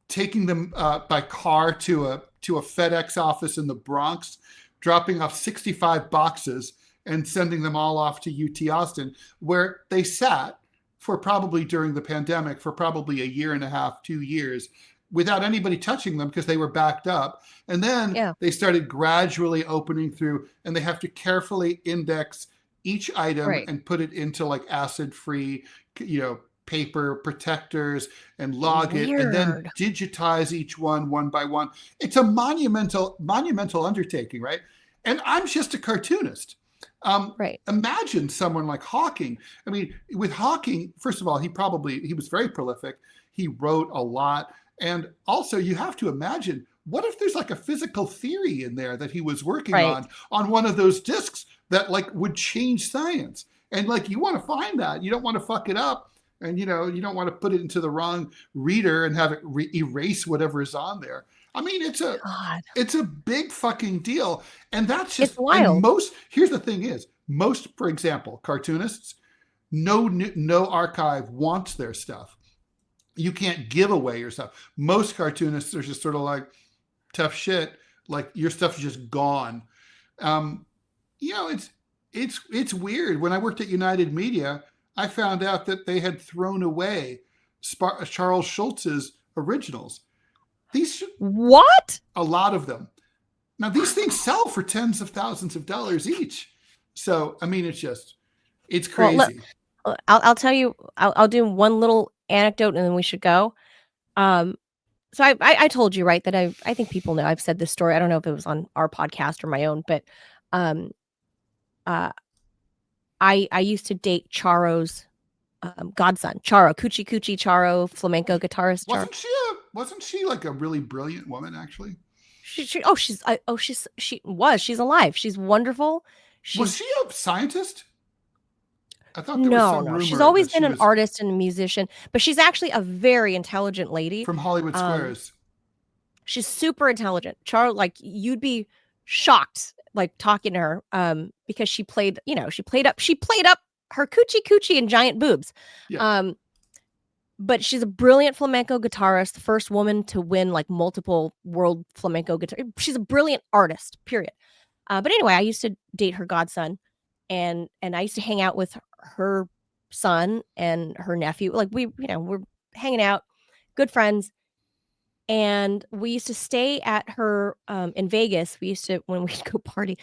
taking them by car to a FedEx office in the Bronx, dropping off 65 boxes and sending them all off to UT Austin, where they sat for probably during the pandemic for probably a year and a half, 2 years, without anybody touching them because they were backed up. And then they started gradually opening through, and they have to carefully index each item and put it into like acid-free, paper protectors and log it, and then digitize each one by one. It's a monumental undertaking, right? And I'm just a cartoonist. Imagine someone like Hawking. I mean, with Hawking, first of all, he was very prolific. He wrote a lot. And also you have to imagine, what if there's like a physical theory in there that he was working on one of those disks that like would change science? And like, you want to find that. You don't want to fuck it up. And, you don't want to put it into the wrong reader and have it erase whatever is on there. I mean, it's a big fucking deal. And that's just, it's wild. Here's the thing is, most, for example, cartoonists, no archive wants their stuff. You can't give away your stuff. Most cartoonists are just sort of like, tough shit. Like, your stuff is just gone. It's weird. When I worked at United Media, I found out that they had thrown away Charles Schultz's originals. What? A lot of them. Now, these things sell for tens of thousands of dollars each. So, I mean, it's crazy. Well, I'll tell you, I'll do one little anecdote and then we should go. So I told you, right, that I think people know I've said this story. I don't know if it was on our podcast or my own, but I used to date Charo's godson, Charo, Coochie Charo, flamenco guitarist. Wasn't she like a really brilliant woman, actually? She's alive. She's wonderful. Was she a scientist? I thought there was some rumor. She's always been an artist and a musician, but she's actually a very intelligent lady from Hollywood Squares. She's super intelligent. Charo, like, you'd be shocked, like, talking to her, because she played up her coochie and giant boobs. Yeah. But she's a brilliant flamenco guitarist, the first woman to win like multiple world flamenco guitar. She's a brilliant artist, period. But anyway, I used to date her godson, and I used to hang out with her son and her nephew. Like, we're hanging out, good friends. And we used to stay at her in Vegas. We used to, when we'd go party,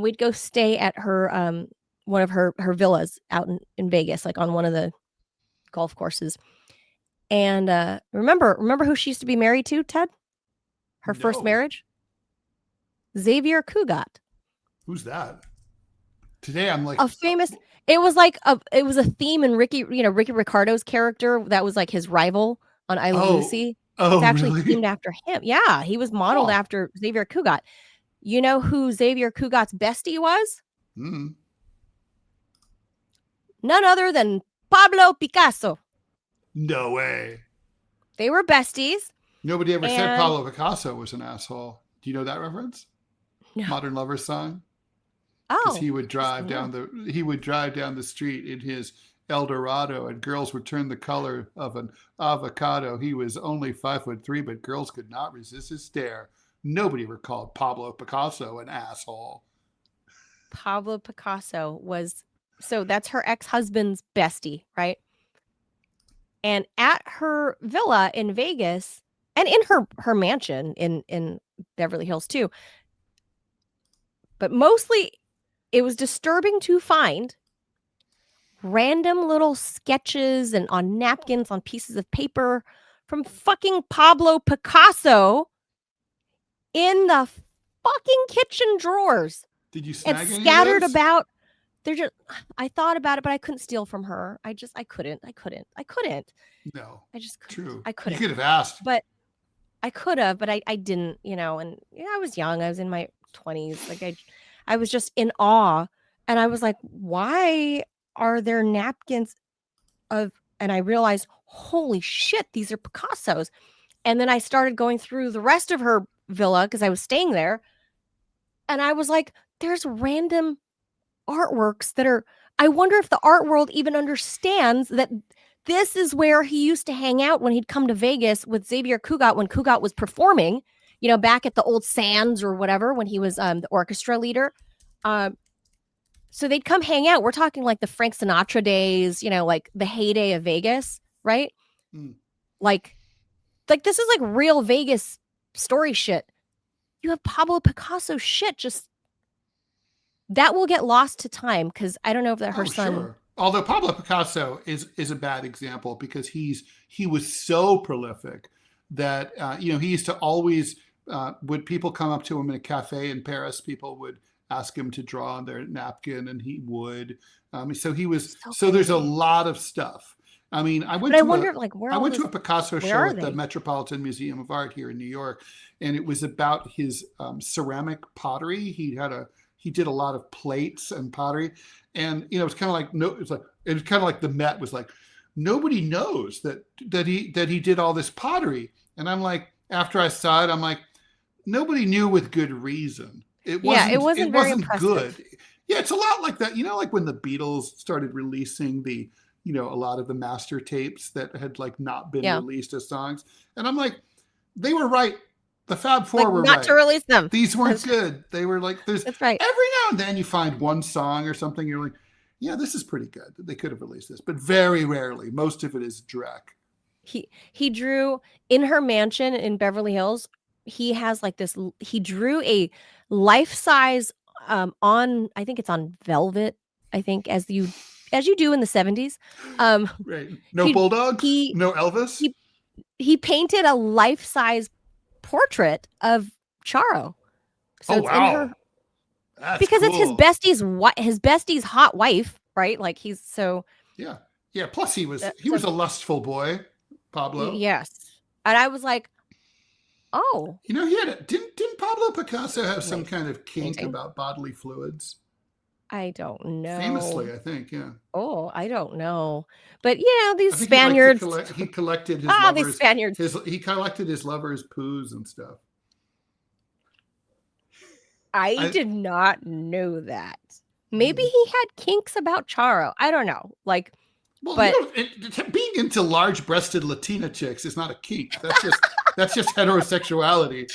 we'd go stay at her one of her villas out in Vegas, like on one of the golf courses. And remember who she used to be married to, Ted? Her first marriage? Xavier Cugat. Who's that? Today I'm like, a famous. It was like it was a theme in Ricky Ricardo's character that was like his rival on I Love oh, Lucy. oh, It's actually really? themed after him. Yeah, he was modeled Huh. after Xavier Cugat. You know who Xavier Cugat's bestie was? Mm. None other than Pablo Picasso. No way. They were besties. Nobody ever said And Pablo Picasso was an asshole. Do you know that reference? no. Modern Lovers song? Because Oh, he would drive down the street in his Eldorado, and girls would turn the color of an avocado. He was only 5'3", but girls could not resist his stare. Nobody ever called Pablo Picasso an asshole. Pablo Picasso was, so that's her ex-husband's bestie, right? And at her villa in Vegas and in her mansion in Beverly Hills too. But mostly it was disturbing to find random little sketches and on napkins on pieces of paper from fucking Pablo Picasso in the fucking kitchen drawers. Did you And snag any scattered of those? about. They're just, I thought about it, but I couldn't steal from her. I couldn't. No. I just couldn't. True. I couldn't. You could have asked. But I could have, but I didn't, and I was young. I was in my 20s. Like I was just in awe. And I was like, why are there napkins and I realized, holy shit, these are Picasso's. And then I started going through the rest of her villa because I was staying there. And I was like, there's random artworks that are, I wonder if the art world even understands that this is where he used to hang out when he'd come to Vegas with Xavier Cugat when Cugat was performing, back at the old Sands or whatever when he was the orchestra leader. So they'd come hang out. We're talking like the Frank Sinatra days, like the heyday of Vegas, right? Mm. Like this is like real Vegas story shit. You have Pablo Picasso shit just that will get lost to time because I don't know if that her son. Sure. Although Pablo Picasso is a bad example because he was so prolific that he used to always would people come up to him in a cafe in Paris, people would ask him to draw on their napkin, and he would. So he was. So there's a lot of stuff. I mean, I went to a Picasso show at the Metropolitan Museum of Art here in New York, and it was about his ceramic pottery. He did a lot of plates and pottery, and it's kind of like it was kind of like the Met was like nobody knows that he did all this pottery, and I'm like, after I saw it, I'm like, nobody knew with good reason. It wasn't very impressive. Good. Yeah, it's a lot like that. Like when the Beatles started releasing the a lot of the master tapes that had like not been released as songs, and I'm like, they were right. The Fab Four were not right. to release them. These weren't good. They were like, that's right. Every now and then you find one song or something. You're like, yeah, this is pretty good. They could have released this, but very rarely. Most of it is dreck. He drew in her mansion in Beverly Hills. He has like this. He drew a life-size on. I think it's on velvet. I think as you do in the 70s. Right. No bulldogs. No Elvis. He painted a life-size portrait of Charo. So it's in her. That's because cool. It's his bestie's hot wife, right? Like he's so. Yeah. Plus he was a lustful boy, Pablo. Yes, and I was like, oh, he had didn't Pablo Picasso have some kind of kink about bodily fluids? I don't know. Famously, I think, yeah. Oh, I don't know, but these Spaniards. He collected his lovers. These Spaniards. He collected his lovers' poos and stuff. I did not know that. Maybe he had kinks about Charo. I don't know. Like, but being into large-breasted Latina chicks is not a kink. That's just heterosexuality.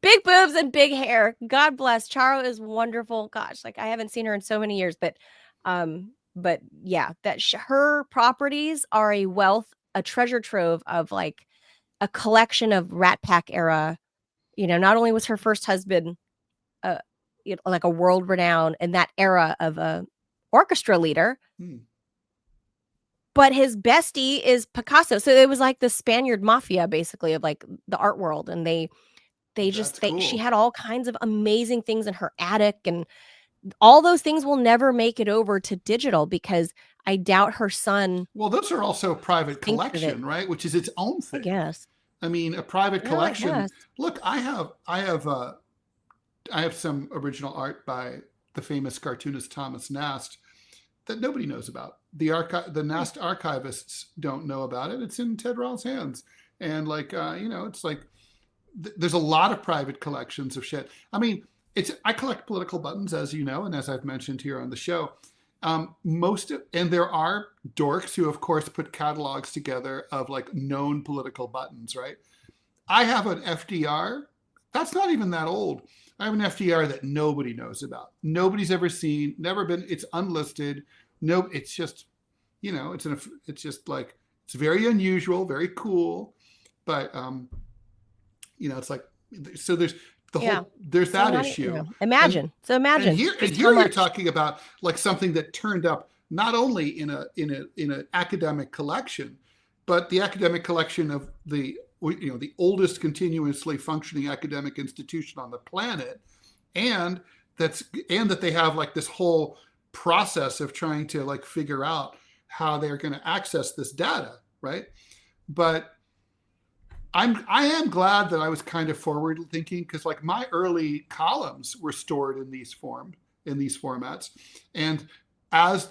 Big boobs and big hair. God bless. Charo is wonderful. Gosh, like I haven't seen her in so many years, but yeah, that her properties are a treasure trove of like a collection of Rat Pack era. Not only was her first husband, like a world renowned in that era of a orchestra leader, but his bestie is Picasso. So it was like the Spaniard mafia, basically, of like the art world, and they she had all kinds of amazing things in her attic, and all those things will never make it over to digital because I doubt her son. Well, those are also private collection, right? Which is its own thing. I guess. I mean, a private Yeah, I collection. guess. Look, I have some original art by the famous cartoonist Thomas Nast that nobody knows about. The Nast archivists don't know about it. It's in Ted Rall's hands. And like, it's like, there's a lot of private collections of shit. I mean, I collect political buttons, as you know, and as I've mentioned here on the show. And there are dorks who, of course, put catalogs together of like known political buttons, right? I have an FDR. That's not even that old. I have an FDR that nobody knows about. Nobody's ever seen, never been. It's unlisted. No, it's just, it's just like, it's very unusual, very cool, but it's like, so there's there's that issue. Imagine. And here you're talking about like something that turned up not only in an academic collection, but the academic collection of the oldest continuously functioning academic institution on the planet, and that they have like this whole process of trying to like figure out how they're going to access this data, right? But I am glad that I was kind of forward thinking, because like my early columns were stored in these formats, and as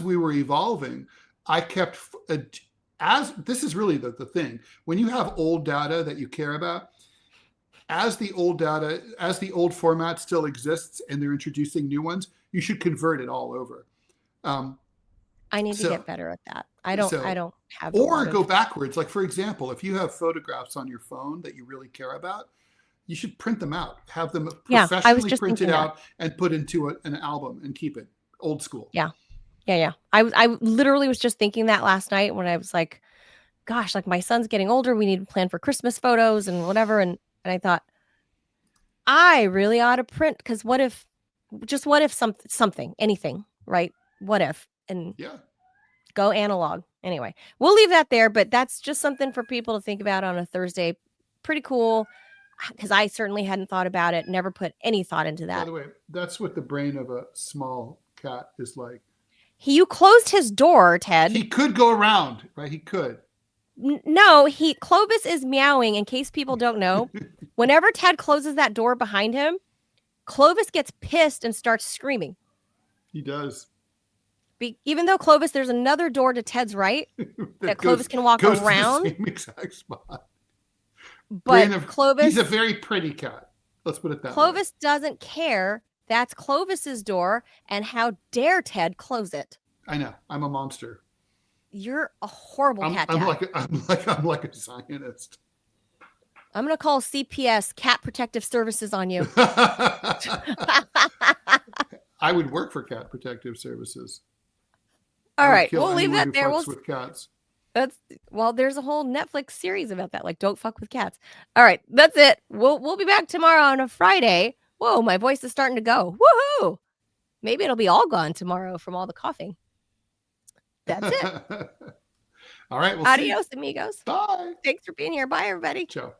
we were evolving, I kept this is really the thing. When you have old data that you care about, as the old format still exists and they're introducing new ones, you should convert it all over. I need to get better at that. I don't have. Or go backwards. Like, for example, if you have photographs on your phone that you really care about, you should print them out, have them professionally printed out and put into an album and keep it old school. Yeah. I literally was just thinking that last night when I was like, gosh, like my son's getting older. We need to plan for Christmas photos and whatever. And I thought, I really ought to print, because what if something, anything, right? What if? And go analog. Anyway, we'll leave that there, but that's just something for people to think about on a Thursday. Pretty cool, because I certainly hadn't thought about it, never put any thought into that. By the way, that's what the brain of a small cat is like. You closed his door, Ted. He could go around, right? He could. No, Clovis is meowing, in case people don't know. Whenever Ted closes that door behind him, Clovis gets pissed and starts screaming. He does. Even though Clovis, there's another door to Ted's right that Clovis can walk around. To the same exact spot. But Clovis, he's a very pretty cat. Let's put it that way. Clovis doesn't care. That's Clovis's door, and how dare Ted close it? I know. I'm a monster. You're a horrible cat. I'm like a Zionist. I'm gonna call CPS, Cat Protective Services, on you. I would work for Cat Protective Services. All right, we'll leave that there. With cats. There's a whole Netflix series about that, like don't fuck with cats. All right, that's it. We'll be back tomorrow on a Friday. Whoa, my voice is starting to go. Woohoo! Maybe it'll be all gone tomorrow from all the coughing. That's it. All right. Adios, amigos. Bye. Thanks for being here. Bye, everybody. Ciao.